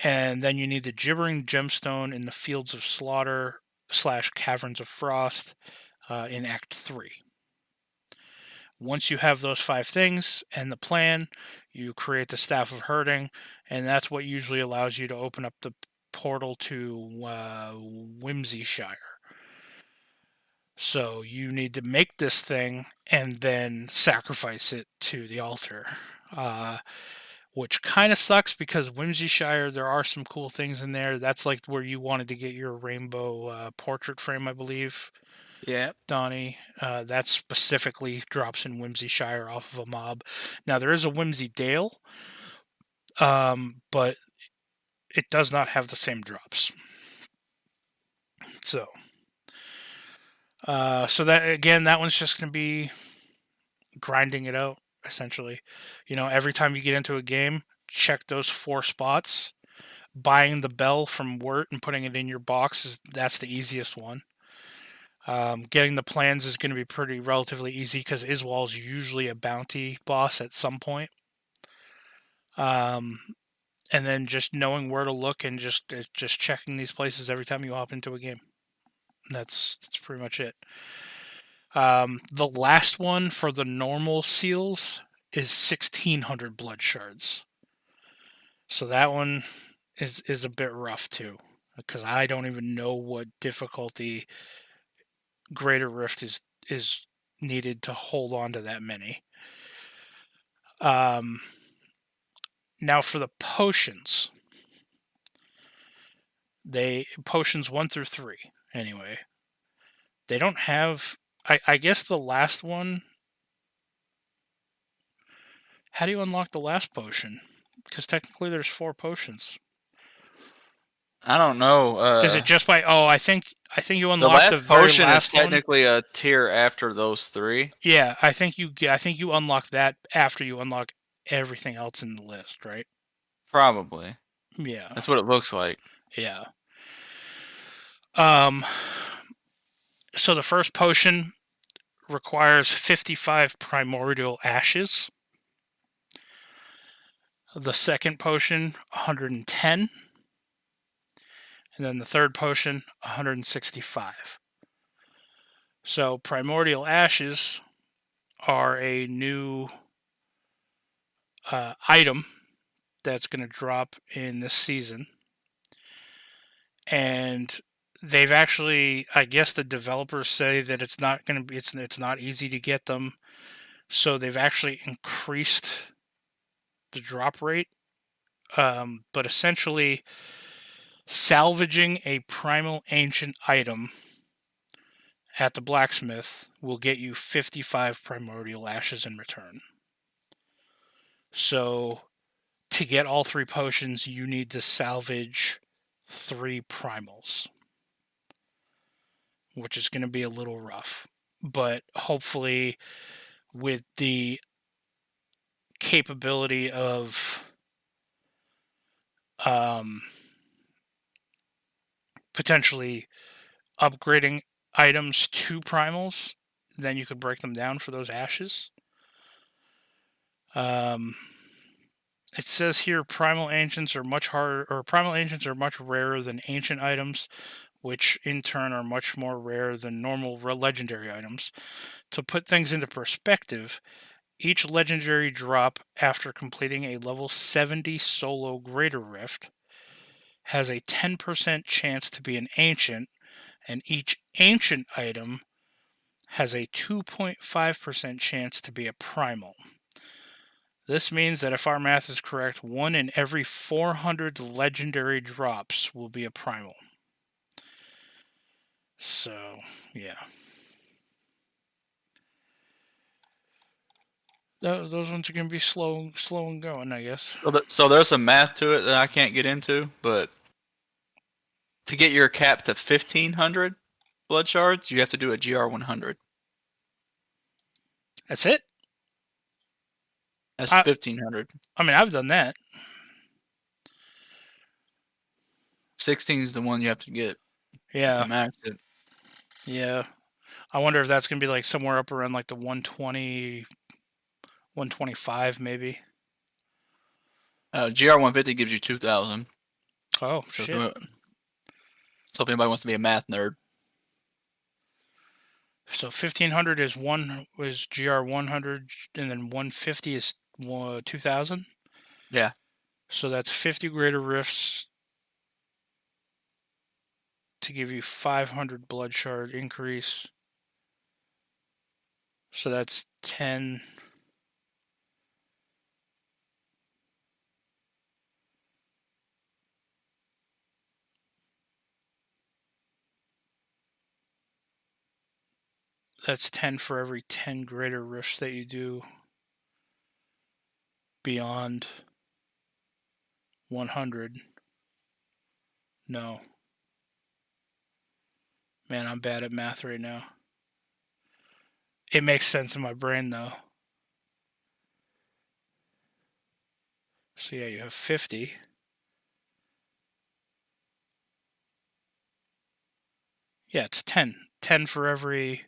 And then you need the Gibbering Gemstone in the Fields of Slaughter / Caverns of Frost in Act 3. Once you have those 5 things and the plan, you create the Staff of Hurting, and that's what usually allows you to open up the portal to Whimsyshire. So you need to make this thing and then sacrifice it to the altar. Which kind of sucks because Whimsyshire, there are some cool things in there. That's like where you wanted to get your rainbow portrait frame, I believe, Yeah. Donnie. That specifically drops in Whimsyshire off of a mob. Now, there is a Whimsy Dale, but it does not have the same drops. So, so that again, that one's just going to be grinding it out, essentially. You know, every time you get into a game, check those 4 spots. Buying the bell from Wirt and putting it in your box that's the easiest one. Getting the plans is going to be pretty relatively easy because Iswal's usually a bounty boss at some point. And then just knowing where to look and just checking these places every time you hop into a game. That's pretty much it. The last one for the normal seals is 1,600 blood shards. So that one is a bit rough too, because I don't even know what difficulty Greater Rift is needed to hold on to that many. Now for the potions, potions 1 through 3 anyway. They don't have. I guess the last one. How do you unlock the last potion? Because technically there's 4 potions. I don't know. Is it just by? Oh, I think you The unlock the last very potion is last one. technically a tier after those three. Yeah, I think you unlock that after you unlock everything else in the list, right? Probably. Yeah, That's what it looks like. yeah. Um, so the first potion requires 55 primordial ashes. The second potion, 110. And then the third potion, 165. So primordial ashes are a new item that's going to drop in this season. And they've actually, I guess the developers say that it's not going to be, it's not easy to get them. So they've actually increased the drop rate. But essentially, salvaging a primal ancient item at the blacksmith will get you 55 primordial ashes in return. So to get all three potions, you need to salvage 3 primals, which is going to be a little rough. But hopefully, with the capability of um, potentially upgrading items to primals, then you could break them down for those ashes. Um, it says here primal ancients are much harder, or primal ancients are much rarer than ancient items, which in turn are much more rare than normal legendary items. To put things into perspective, each legendary drop after completing a level 70 solo Greater Rift has a 10% chance to be an ancient, and each ancient item has a 2.5% chance to be a primal. This means that if our math is correct, 1 in every 400 legendary drops will be a primal. So, yeah. Those ones are going to be slow and going, I guess. So there's some math to it that I can't get into, but to get your cap to 1500 blood shards, you have to do a GR 100. That's it? That's I 1500. I mean, I've done that. 16 is the one you have to get to Yeah, max it. yeah. I wonder if that's going to be like somewhere up around like the 120, 125 maybe. GR 150 gives you 2000. Oh, So shit. if anybody wants to be a math nerd, So 1500 is GR 100, and then 150 is 2000. yeah, So that's 50 greater rifts to give you 500 blood shard increase. So that's 10. That's 10 for every 10 greater rifts that you do beyond 100. No. Man, I'm bad at math right now. It makes sense in my brain though. So yeah, you have 50. Yeah, it's 10. 10 for every.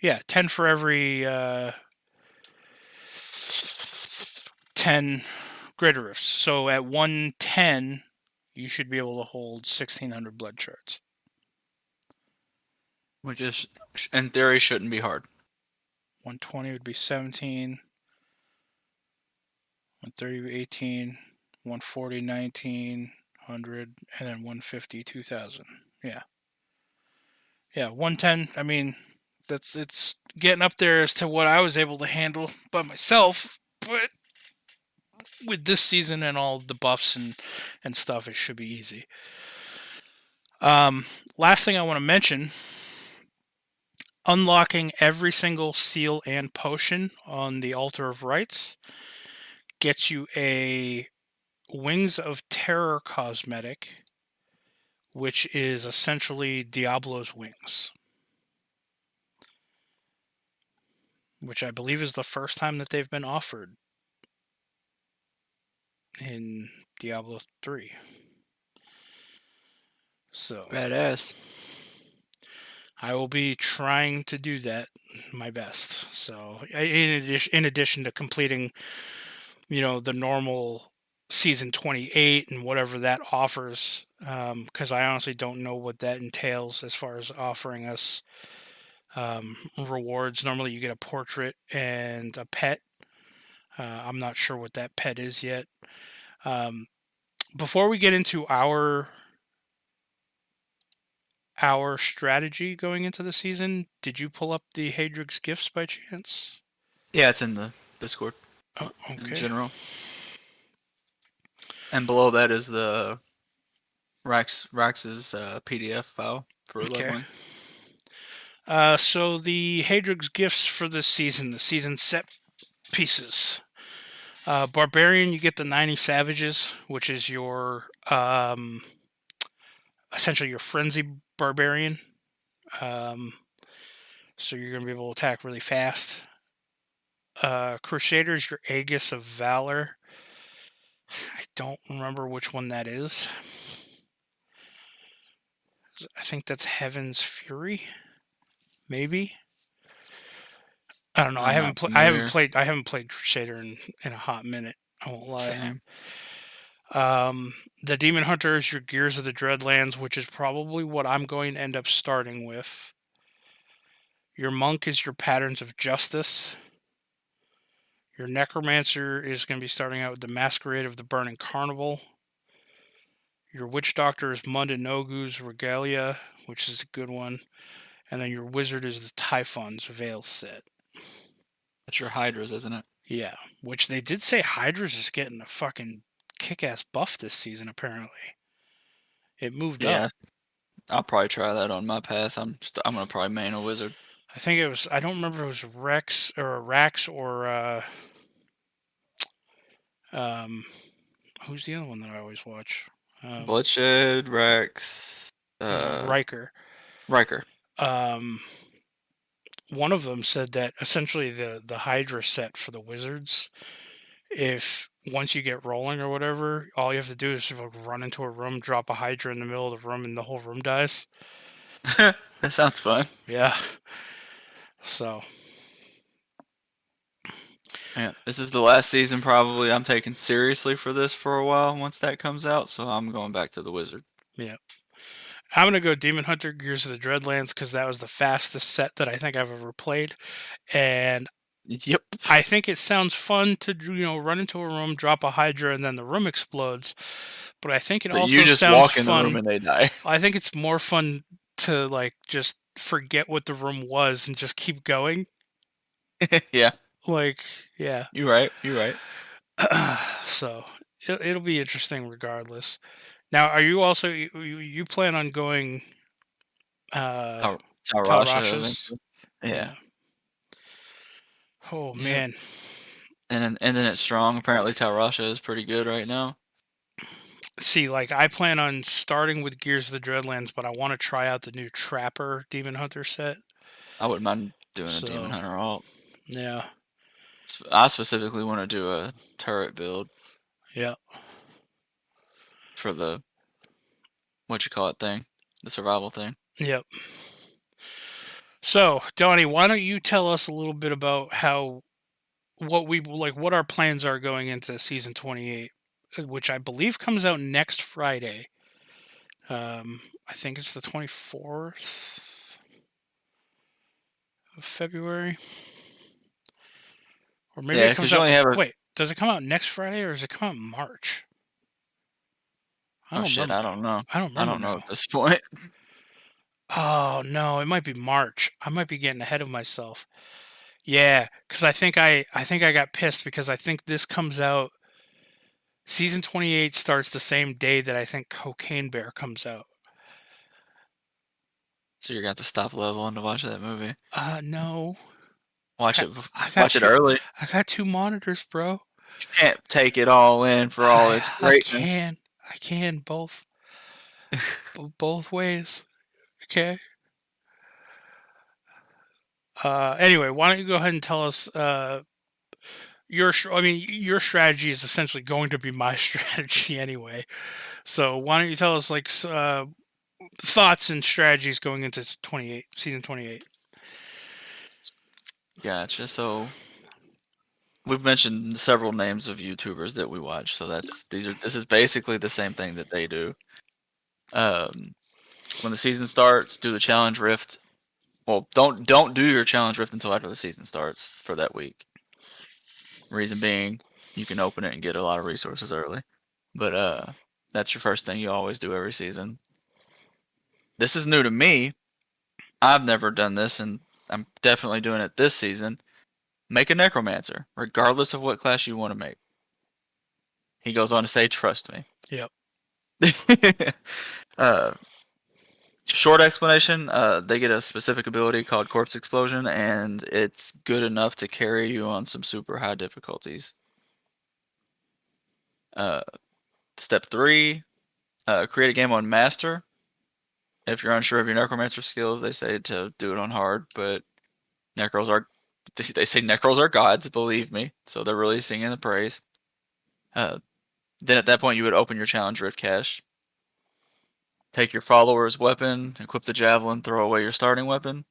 Yeah, 10 for every 10 greater rifts. So at 110, you should be able to hold 1600 blood shards. which is in theory shouldn't be hard. 120 would be 17. 130, 18. 140, 19. 100. And then 150, 2000. Yeah. Yeah, 110. I mean, it's getting up there as to what I was able to handle by myself, but with this season and all the buffs and stuff, it should be easy. Last thing I want to mention, unlocking every single seal and potion on the Altar of Rights gets you a Wings of Terror cosmetic, which is essentially Diablo's wings, which I believe is the first time that they've been offered in Diablo 3. So Badass. I will be trying to do that my best. So in addition to completing, the normal season 28 and whatever that offers, because I honestly don't know what that entails as far as offering us rewards. Normally, you get a portrait and a pet. I'm not sure what that pet is yet. Um, before we get into our strategy going into the season, did you pull up the Hadrig's gifts by chance? Yeah, it's in the Discord Oh, in okay. general. And below that is the Rax's PDF file for Okay. leveling. So the Hadrig's gifts for this season, the season set pieces. Barbarian, you get the 90 Savages, which is your essentially your frenzy barbarian. So you're going to be able to attack really fast. Crusaders, your Aegis of Valor. I don't remember which one that is. I think that's Heaven's Fury. Maybe. I don't know. I I'm haven't not played. I haven't familiar. played. I haven't played Crusader in a hot minute. I won't lie. Same. The Demon Hunter is your Gears of the Dreadlands, which is probably what I'm going to end up starting with. Your Monk is your Patterns of Justice. Your Necromancer is going to be starting out with the Masquerade of the Burning Carnival. Your Witch Doctor is Mundanogu's Regalia, which is a good one. And then your Wizard is the Typhon's Veil set. That's your Hydras, isn't it? Yeah, which they did say Hydra's is getting a fucking kick-ass buff this season, apparently. It moved up. Yeah. I'll probably try that on my path. I'm gonna probably main a wizard. I think it was, I don't remember if it was Rex or Rax or, um, who's the other one that I always watch? Bloodshed, Rex, No, Riker. Riker. Um, one of them said that essentially the Hydra set for the wizards, if once you get rolling or whatever, all you have to do is run into a room, drop a Hydra in the middle of the room, and the whole room dies. That sounds fun. Yeah. So. Yeah, this is the last season probably I'm taking seriously for this for a while once that comes out, so I'm going back to the wizard. Yeah. I'm going to go Demon Hunter Gears of the Dreadlands because that was the fastest set that I think I've ever played. And Yep. I think it sounds fun to, run into a room, drop a Hydra, and then the room explodes. But I think it But also you just sounds walk in the room fun. and they die. I think it's more fun to, just forget what the room was and just keep going. Yeah, Yeah. you're right. You're right. So it'll be interesting regardless. Now, are you also, you plan on going Tarasha Talrashas? eventually. Yeah. Oh, Yep. man. And then it's strong. Apparently Tarasha is pretty good right now. See, I plan on starting with Gears of the Dreadlands, but I want to try out the new Trapper Demon Hunter set. I wouldn't mind doing a Demon So, Hunter alt. yeah. I specifically want to do a turret build Yeah. for the what you call it thing, the survival thing. Yep. So, Donnie, why don't you tell us a little bit about what our plans are going into season 28, which I believe comes out next Friday. I think it's the 24th of February. Or maybe Yeah, it comes because you out. only have a. Wait, does it come out next Friday or does it come out in March? I Oh don't shit, I remember. don't know. I don't I remember don't know now. at this point. Oh no, it might be March. I might be getting ahead of myself. Yeah, because I think I got pissed because I think this comes out. Season 28 starts the same day that I think Cocaine Bear comes out. So you're gonna have to stop leveling to watch that movie. No. Watch I it. I got Watch it two. early. I got two monitors, bro. You can't take it all in for all its I greatness. can. I can both ways. Okay. Anyway, why don't you go ahead and tell us your strategy is essentially going to be my strategy anyway. So why don't you tell us like thoughts and strategies going into 28 season 28? Gotcha. So we've mentioned several names of YouTubers that we watch, so this is basically the same thing that they do. Um, when the season starts, do the challenge rift. Well, don't do your challenge rift until after the season starts for that week. Reason being, you can open it and get a lot of resources early. But that's your first thing you always do every season. This is new to me. I've never done this, and I'm definitely doing it this season. Make a necromancer, regardless of what class you want to make. He goes on to say, "Trust me." Yep. uh, Short explanation: they get a specific ability called Corpse Explosion, and it's good enough to carry you on some super high difficulties. Uh, Step 3: create a game on Master. If you're unsure of your Necromancer skills, they say to do it on hard, but Necros are they say Necros are gods, believe me, so they're really singing the praise. Uh, then at that point, you would open your challenge rift cache, take your follower's weapon, equip the javelin, throw away your starting weapon.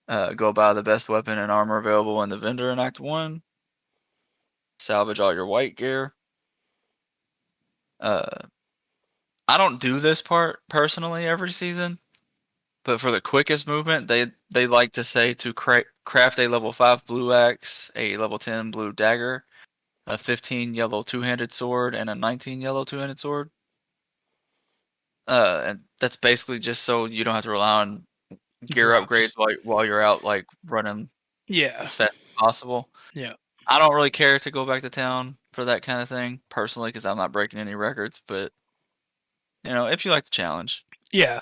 Go buy the best weapon and armor available in the vendor in Act 1. Salvage all your white gear. Uh, I don't do this part personally every season, but for the quickest movement, they like to say to craft a level 5 blue axe, a level 10 blue dagger, a 15 yellow two-handed sword, and a 19 yellow two-handed sword. And that's basically just so you don't have to rely on gear upgrades Drops. while you're out like running Yeah. as fast as possible. Yeah. I don't really care to go back to town for that kind of thing personally because I'm not breaking any records. But if you like the challenge, Yeah.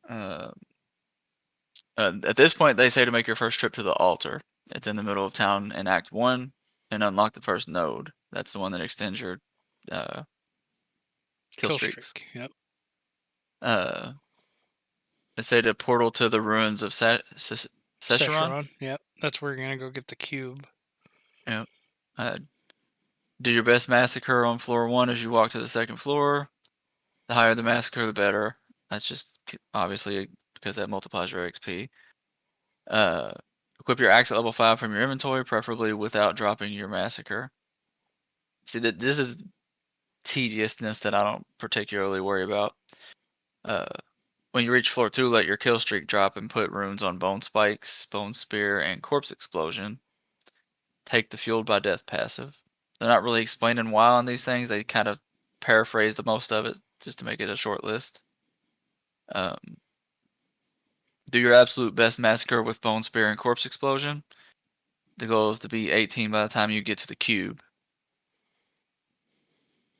uh, at this point they say to make your first trip to the altar. It's in the middle of town in Act 1, and unlock the first node. That's the one that extends your uh, kill Kill streaks. streak. Yep. Uh, they say to portal to the ruins of Sescheron. Szechuan. Yep. That's where you're gonna go get the cube. Yeah. Uh, do your best massacre on floor 1 as you walk to the second floor. The higher the massacre, the better. That's just obviously because that multiplies your XP. Uh, Equip your axe at level 5 from your inventory, preferably without dropping your massacre. See, that this is tediousness that I don't particularly worry about. Uh, when you reach floor 2, let your kill streak drop and put runes on Bone Spikes, Bone Spear, and Corpse Explosion. Take the Fueled by Death passive. They're not really explaining why on these things. They kind of paraphrase the most of it just to make it a short list. Um, do your absolute best massacre with Bone Spear and Corpse Explosion. The goal is to be 18 by the time you get to the cube.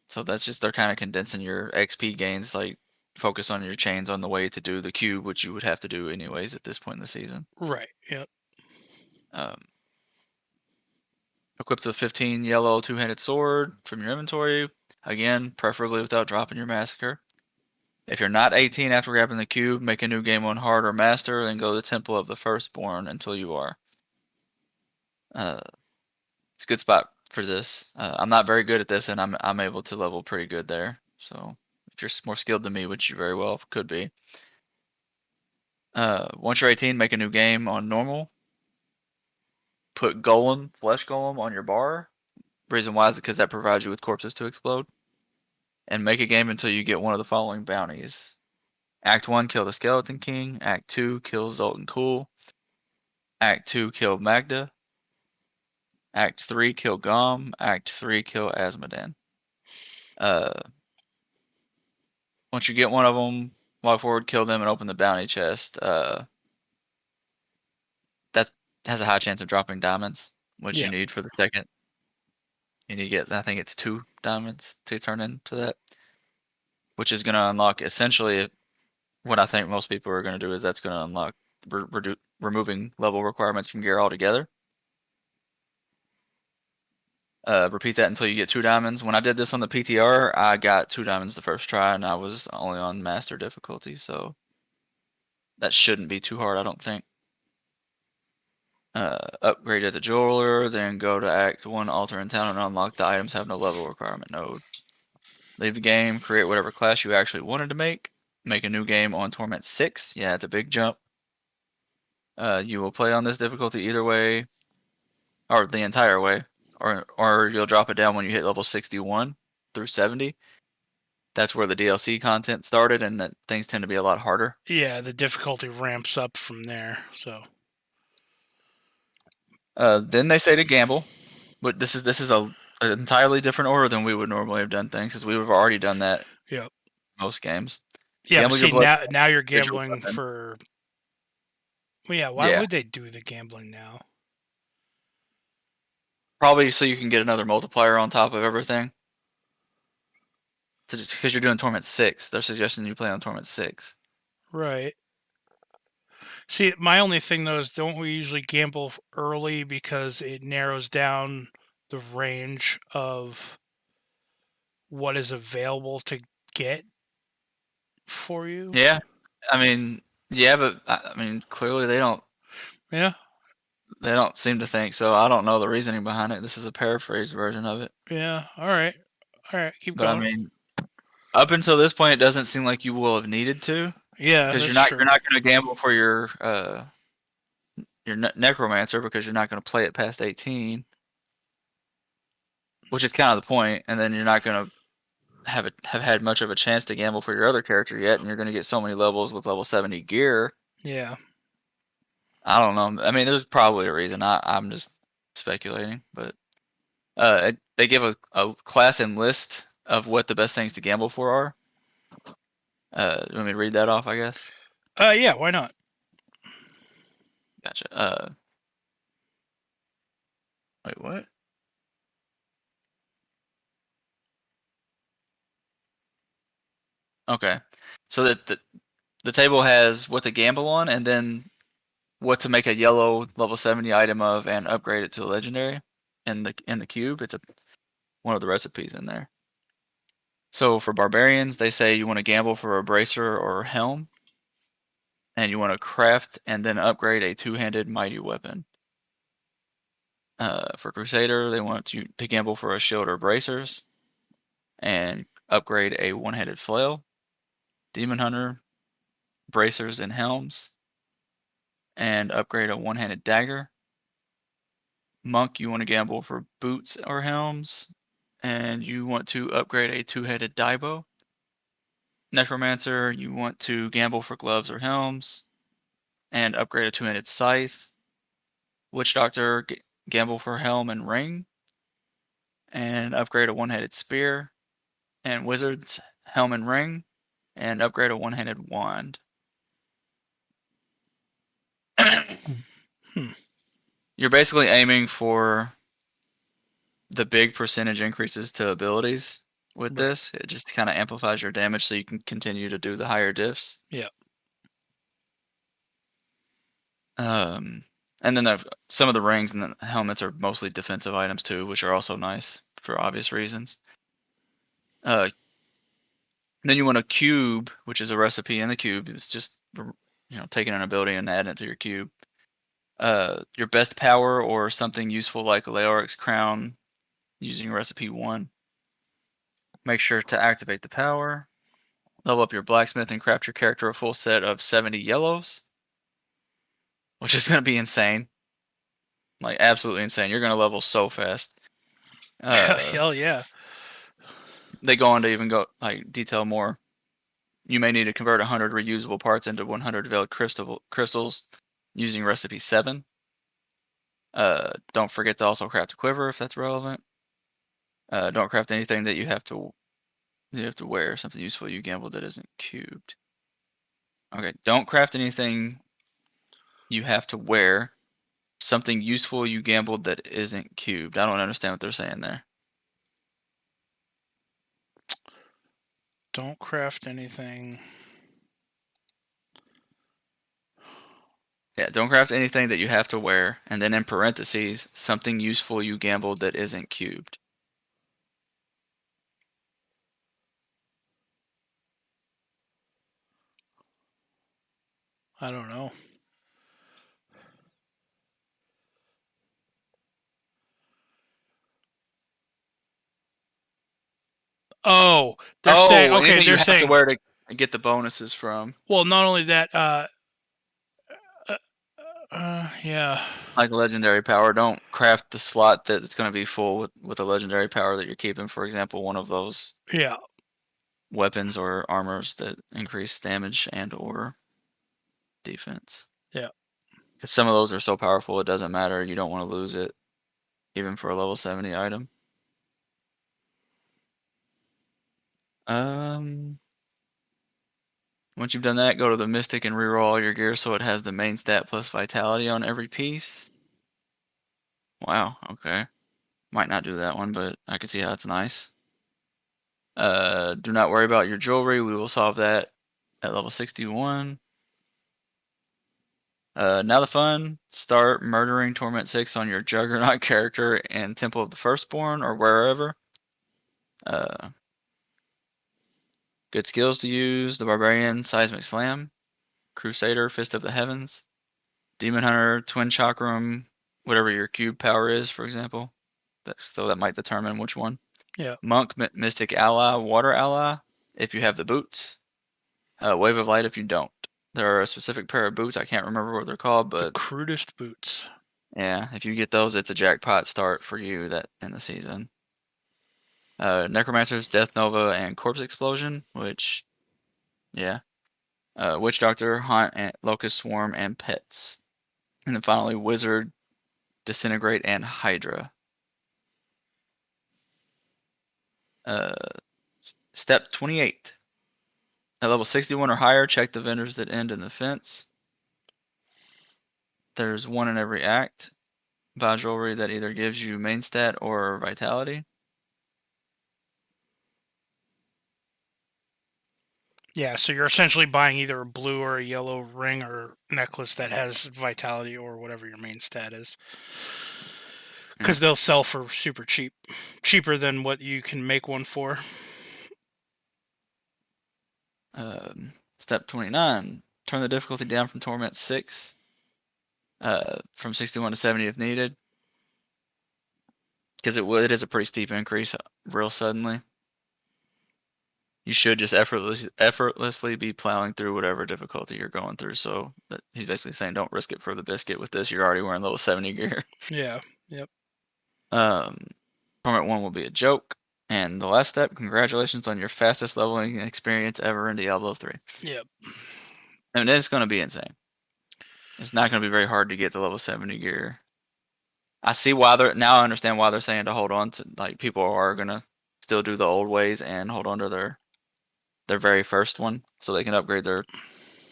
So that's just they're kind of condensing your XP gains, like focus on your chains on the way to do the cube, which you would have to do anyways at this point in the season. Right. Yep. Um, Equip the 15 yellow two-handed sword from your inventory. Again, preferably without dropping your massacre. If you're not 18 after grabbing the cube, make a new game on hard or master, then go to the Temple of the Firstborn until you are. It's a good spot for this. I'm not very good at this, and I'm able to level pretty good there. So if you're more skilled than me, which you very well could be, once you're 18, make a new game on normal. Put Golem, Flesh Golem, on your bar. Reason why is because that provides you with corpses to explode. And make a game until you get one of the following bounties. Act 1, kill the Skeleton King. Act 2, kill Zoltan Cool. Act 2, kill Magda. Act 3, kill Gom. Act 3, kill Asmodan. Uh, Once you get one of them, walk forward, kill them, and open the bounty chest. That has a high chance of dropping diamonds, which you Yep. need for the second. You need to get, I think it's 2 diamonds to turn into that, which is going to unlock essentially what I think most people are going to do is that's going to unlock removing level requirements from gear altogether. Repeat that until you get 2 diamonds. When I did this on the PTR, I got 2 diamonds the first try, and I was only on master difficulty, so that shouldn't be too hard, I don't think. Upgrade at the jeweler, then go to Act 1 altar in town and unlock the items have no level requirement node. Leave the game, create whatever class you actually wanted to make a new game on Torment 6. Yeah, it's a big jump. You will play on this difficulty either way, or the entire way, or you'll drop it down when you hit level 61 through 70. That's where the DLC content started, and that things tend to be a lot harder. Yeah, the difficulty ramps up from there. So Then they say to gamble, but this is an entirely different order than we would normally have done things, because we would have already done that yeah, most games. yeah. But Gamble your see, blood, now you're get your gambling weapon. for. Well, yeah. Why Yeah, would they do the gambling now? probably so you can get another multiplier on top of everything. So just because you're doing Torment 6, they're suggesting you play on Torment 6. Right. See, my only thing though is don't we usually gamble early because it narrows down the range of what is available to get for you? Yeah, I mean, yeah, but I mean, clearly Yeah, they don't seem to think so. I don't know the reasoning behind it. This is a paraphrased version of it, yeah. All right. Keep but I going. mean, up until this point, it doesn't seem like you will have needed to, Yeah, because that's you're true. not going to gamble for your necromancer, because you're not going to play it past 18, which is kind of the point, and then you're not going to have had much of a chance to gamble for your other character yet, and you're going to get so many levels with level 70 gear. Yeah. I don't know. I mean, there's probably a reason. I'm just speculating, but they give a class and list of what the best things to gamble for are. You want me to read that off? I guess. Yeah. Why not? Gotcha. Wait, what? Okay. So that the table has what to gamble on, and then what to make a yellow level 70 item of and upgrade it to a legendary in the cube. It's one of the recipes in there. So for barbarians, they say you want to gamble for a bracer or helm, and you want to craft and then upgrade a two-handed mighty weapon. For crusader, they want you to gamble for a shield or bracers, and upgrade a one-handed flail. Demon hunter, bracers and helms, and upgrade a one-handed dagger. Monk, you want to gamble for boots or helms, and you want to upgrade a two-headed daibo. Necromancer, you want to gamble for gloves or helms, and upgrade a two-handed scythe. Witch Doctor, gamble for helm and ring, and upgrade a one-handed spear. And Wizards, helm and ring, and upgrade a one-handed wand. Hmm. You're basically aiming for the big percentage increases to abilities with Right. this. It just kind of amplifies your damage so you can continue to do the higher diffs. Yeah. And then some of the rings and the helmets are mostly defensive items too, which are also nice for obvious reasons. Then you want a cube, which is a recipe in the cube. It's just taking an ability and adding it to your cube. Your best power or something useful like Leoric's crown using recipe 1. Make sure to activate the power. Level up your blacksmith and craft your character a full set of 70 yellows, which is going to be insane. Like, absolutely insane. You're going to level so fast. Hell yeah. They go on to even go like detail more. You may need to convert 100 reusable parts into 100 veiled crystals using recipe 7. Don't forget to also craft a quiver if that's relevant. Don't craft anything that you have to wear, something useful you gambled that isn't cubed. Okay, don't craft anything you have to wear, something useful you gambled that isn't cubed. I don't understand what they're saying there. Don't craft anything. Yeah, don't craft anything that you have to wear, and then in parentheses, something useful you gambled that isn't cubed. I don't know. Oh, they're saying Oh, okay. anything you They're have to saying wear to get the bonuses from, well, not only that. Uh, yeah, like a legendary power. Don't craft the slot that it's going to be full with a legendary power that you're keeping. For example, one of those yeah, weapons or armors that increase damage and or defense. yeah. Because some of those are so powerful, it doesn't matter. You don't want to lose it, even for a level 70 item. Um, Once you've done that, go to the Mystic and reroll all your gear so it has the main stat plus Vitality on every piece. Wow, okay. Might not do that one, but I can see how it's nice. Do not worry about your jewelry. We will solve that at level 61. Now the fun. Start murdering Torment 6 on your Juggernaut character in Temple of the Firstborn or wherever. Uh, Good skills to use. The Barbarian, Seismic Slam. Crusader, Fist of the Heavens. Demon Hunter, Twin Chakram, whatever your cube power is, for example. That might determine which one. Yeah. Monk, Mystic Ally, Water Ally, if you have the boots. Wave of Light if you don't. There are a specific pair of boots, I can't remember what they're called, The but crudest boots. yeah, if you get those, it's a jackpot start for you that in the season. Necromancer's Death Nova and Corpse Explosion, which, yeah. Witch Doctor, Haunt, and Locust Swarm, and Pets. And then finally, Wizard, Disintegrate, and Hydra. Uh, Step 28. At level 61 or higher, check the vendors that end in the fence. There's one in every act. Buy jewelry that either gives you main stat or vitality. Yeah, so you're essentially buying either a blue or a yellow ring or necklace that has vitality or whatever your main stat is. Yeah. Because they'll sell for super cheap. Cheaper than what you can make one for. Step 29. Turn the difficulty down from Torment 6. From 61 to 70 if needed. Because it is a pretty steep increase real suddenly. You should just effortlessly be plowing through whatever difficulty you're going through. So he's basically saying don't risk it for the biscuit with this. You're already wearing level 70 gear. Yeah. Yep. Torment 1 will be a joke. And the last step, congratulations on your fastest leveling experience ever in Diablo 3. Yep. And it's going to be insane. It's not going to be very hard to get the level 70 gear. I see why I understand why they're saying to hold on to, like, people are going to still do the old ways and hold on to their very first one so they can upgrade their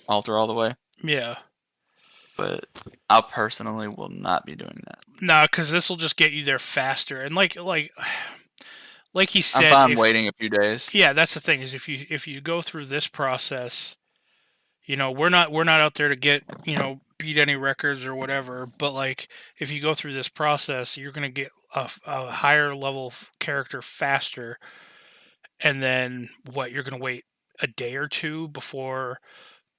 altar all the way. Yeah. But I personally will not be doing that. Nah, because this will just get you there faster. And like he I'm said, fine if waiting a few days. yeah, that's the thing is if you go through this process, we're not out there to get beat any records or whatever. But like if you go through this process, you're gonna get a higher level character faster. And then what? You're gonna wait a day or two before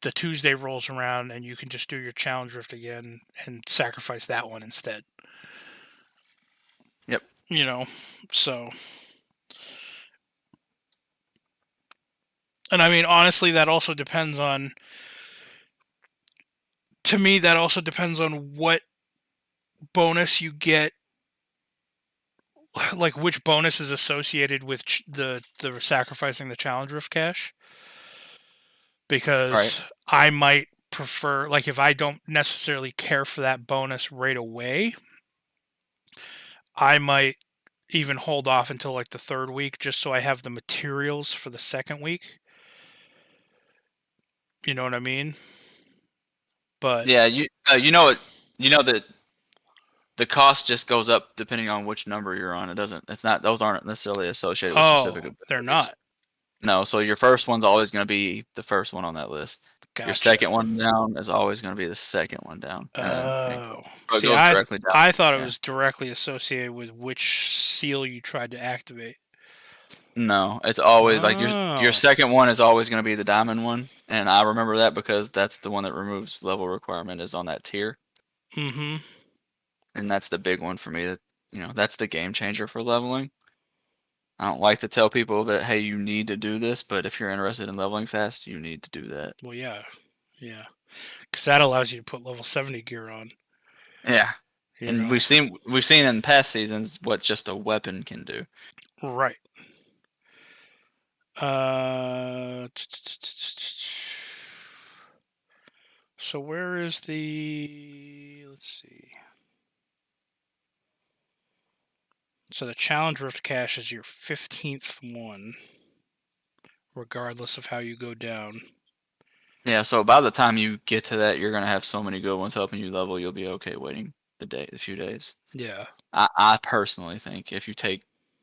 the Tuesday rolls around, and you can just do your challenge rift again and sacrifice that one instead. Yep. So. And I mean, honestly, that also depends on. To me, that also depends on what bonus you get, like which bonus is associated with the sacrificing the challenge rift cash. All right. Because I might prefer, like, if I don't necessarily care for that bonus right away, I might even hold off until like the third week just so I have the materials for the second week. You know what I mean? But Yeah, you know that the cost just goes up depending on which number you're on. Those aren't necessarily associated with specific oh, they're abilities. not. No, so your first one's always going to be the first one on that list. Your Gotcha. second one down is always going to be the second one down, and then Oh. it See, goes directly down. I thought it Yeah. was directly associated with which seal you tried to activate. No, it's always like your Oh. second one is always going to be the diamond one, and I remember that because that's the one that removes level requirement is on that tier, Mm-hmm. and that's the big one for me. That that's the game changer for leveling. I don't like to tell people that hey you need to do this, but if you're interested in leveling fast, you need to do that. Well, yeah. Yeah. Because that allows you to put level 70 gear on, Yeah, you and know? we've seen in past seasons what just a weapon can do. Right. Uh, so where is the? Let's see. So the challenge rift cache is your 15th one, regardless of how you go down. Yeah, so by the time you get to that, you're gonna have so many good ones helping you level. You'll be okay waiting a few days. Yeah. I personally think if you take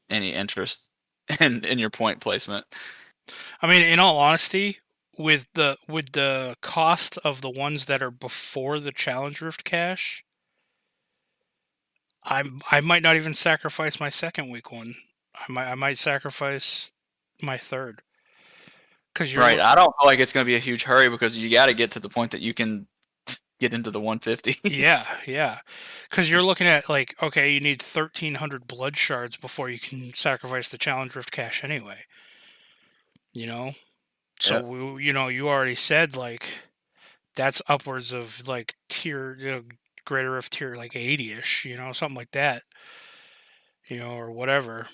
any interest in your point placement. I mean, in all honesty, with the cost of the ones that are before the challenge rift cache, I might not even sacrifice my second week one. I might sacrifice my third because you're Right, I don't feel like it's gonna be a huge hurry because you got to get to the point that you can get into the 150s. yeah, because you're looking at like okay, you need 1,300 blood shards before you can sacrifice the challenge rift cache anyway. You know, so Yep. you already said like that's upwards of like tier greater of tier like 80ish, something like that, or whatever.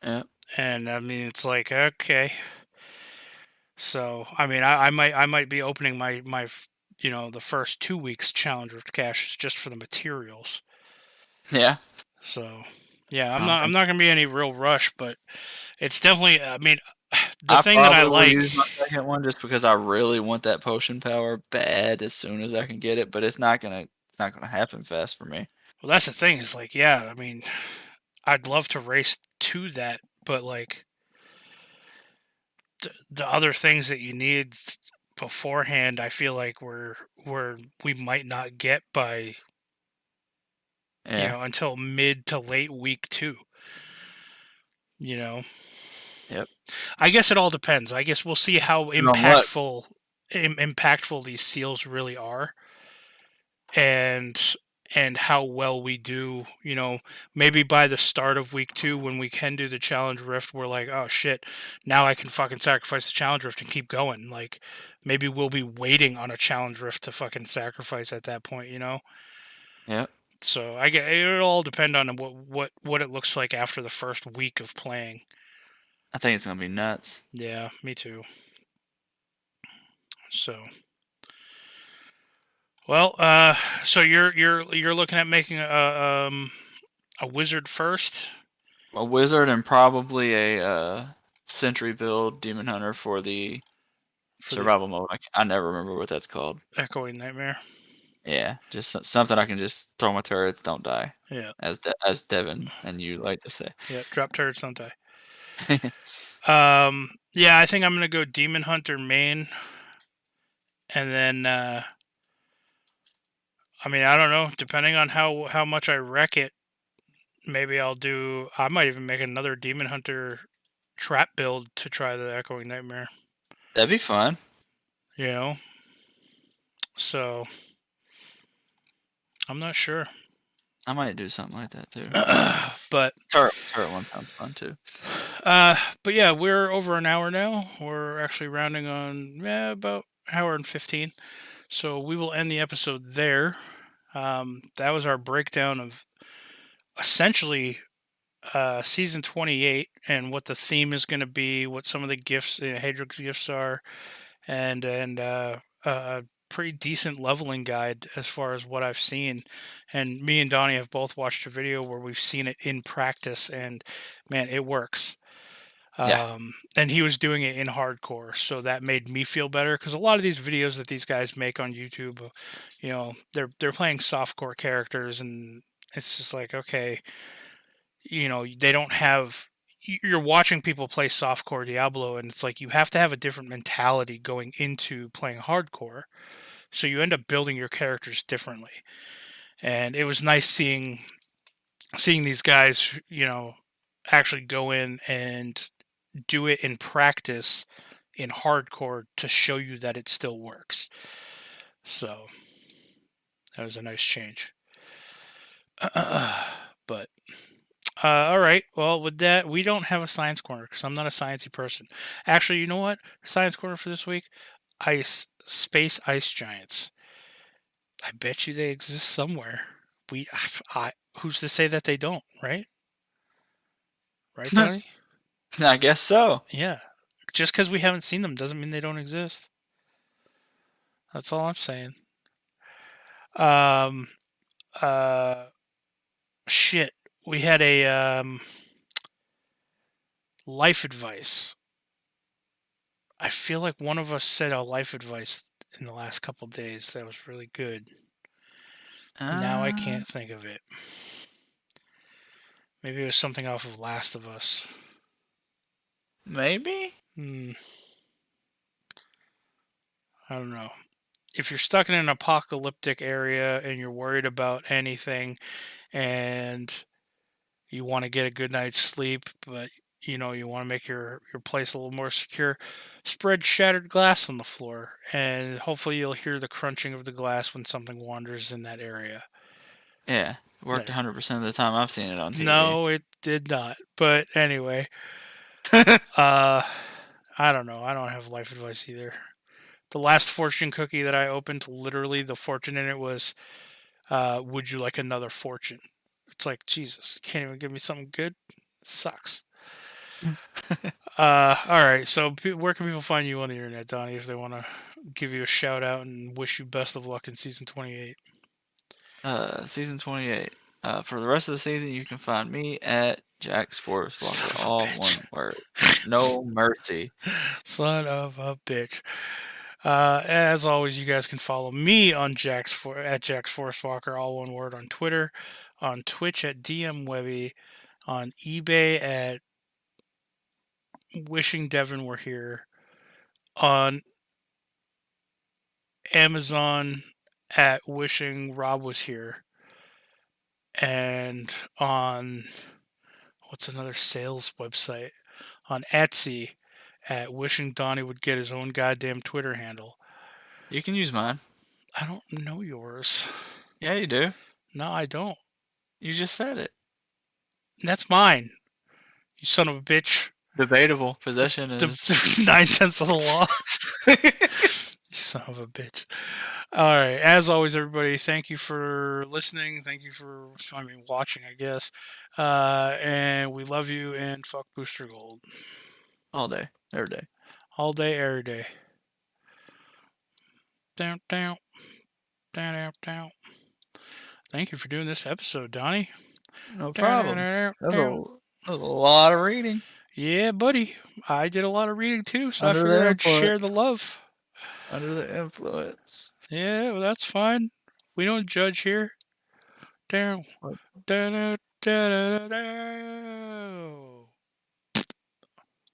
Yep. And I mean, it's like okay. So I mean, I might be opening my the first 2 weeks challenge with caches just for the materials. Yeah. So yeah, I'm I don't not I'm think not gonna be any real rush, but it's definitely. I mean, the I thing that I probably will like. use my second one just because I really want that potion power bad as soon as I can get it, but it's not gonna happen fast for me. Well, that's the thing is like yeah, I mean, I'd love to race to that, but like the other things that you need beforehand, I feel like we might not get by Yeah. until mid to late week two. You know, Yep. I guess it all depends. I guess we'll see how And on luck. impactful these seals really are, and how well we do. Maybe by the start of week two, when we can do the challenge rift, we're like, oh shit, now I can fucking sacrifice the challenge rift and keep going. Like maybe we'll be waiting on a challenge rift to fucking sacrifice at that point. Yep. So I get it'll all depend on what it looks like after the first week of playing. I think it's gonna be nuts. Yeah, me too. So, well, so you're looking at making a wizard first A wizard and probably a sentry build demon hunter for the for the survival mode. I never remember what that's called. echoing nightmare. Yeah, just something I can just throw my turrets, don't die, Yeah, as Devin and you like to say. yeah. Drop turrets, don't die. Yeah, I think I'm gonna go demon hunter main, and then I mean I don't know. Depending on how much I wreck it, maybe I'll do. I might even make another demon hunter trap build to try the echoing nightmare. That'd be fun. You know, so I'm not sure. I might do something like that too. but Turret one sounds fun too. but yeah, we're over an hour now. We're actually rounding on about an hour and 15. So we will end the episode there. That was our breakdown of essentially season 28 and what the theme is going to be, what some of the gifts, Hadrig's gifts are, and a pretty decent leveling guide as far as what I've seen. And me and Donnie have both watched a video where we've seen it in practice, and man, it works. Yeah. And he was doing it in hardcore, so that made me feel better because a lot of these videos that these guys make on YouTube, they're playing softcore characters, and it's just like okay, they don't have you're watching people play softcore Diablo, and it's like you have to have a different mentality going into playing hardcore. So you end up building your characters differently. And it was nice seeing these guys, actually go in and do it in practice in hardcore to show you that it still works. So that was a nice change. But all right. Well, with that, we don't have a science corner because I'm not a sciencey person. Actually, you know what? Science corner for this week: space ice giants. I bet you they exist somewhere. We, who's to say that they don't? Right? Right, Donnie? I guess so. Yeah. Just because we haven't seen them doesn't mean they don't exist. That's all I'm saying. Um. Uh. Shit. We had a life advice. I feel like one of us said a life advice in the last couple days that was really good. Now I Uh, can't think of it. Maybe it was something off of Last of Us. maybe? Hmm, I don't know. If you're stuck in an apocalyptic area and you're worried about anything and you want to get a good night's sleep, but you want to make your place a little more secure, spread shattered glass on the floor, and hopefully you'll hear the crunching of the glass when something wanders in that area. Yeah. Worked There. 100% of the time I've seen it on TV. No, it did not. But anyway, uh, I don't know. I don't have life advice either. The last fortune cookie that I opened, literally the fortune in it was, "Would you like another fortune?" It's like Jesus, can't even give me something good. It sucks. All right. So where can people find you on the internet, Donnie, if they want to give you a shout out and wish you best of luck in season 28? Season 28. For the rest of the season, you can find me at Jack's Forest Son Walker, of a all bitch. one word. No mercy. Son of a bitch. As always, you guys can follow me on at Jack's Forest Walker, all one word, on Twitter, on Twitch at DM Webby, on eBay at Wishing Devin Were Here, on Amazon at Wishing Rob Was Here, and on what's another sales website? On Etsy at Wishing Donnie Would Get His Own Goddamn Twitter handle. You can use mine. I don't know yours. Yeah, you do. No, I don't. You just said it. That's mine. You son of a bitch. Debatable. Possession is. The 9/10 of the law. You son of a bitch. All right. As always, everybody, thank you for listening. Thank you for, watching, I guess. And we love you and fuck Booster Gold. All day. Every day. All day, every day. Down, down, down, down, down. Thank you for doing this episode, Donnie. No Down, down, problem. down, That was down. that was a lot of reading. Yeah, buddy. I did a lot of reading too, so I Under figured the I'd share the influence. love. Under the influence. Yeah, well, that's fine. We don't judge here. Down, What down, down, down, down.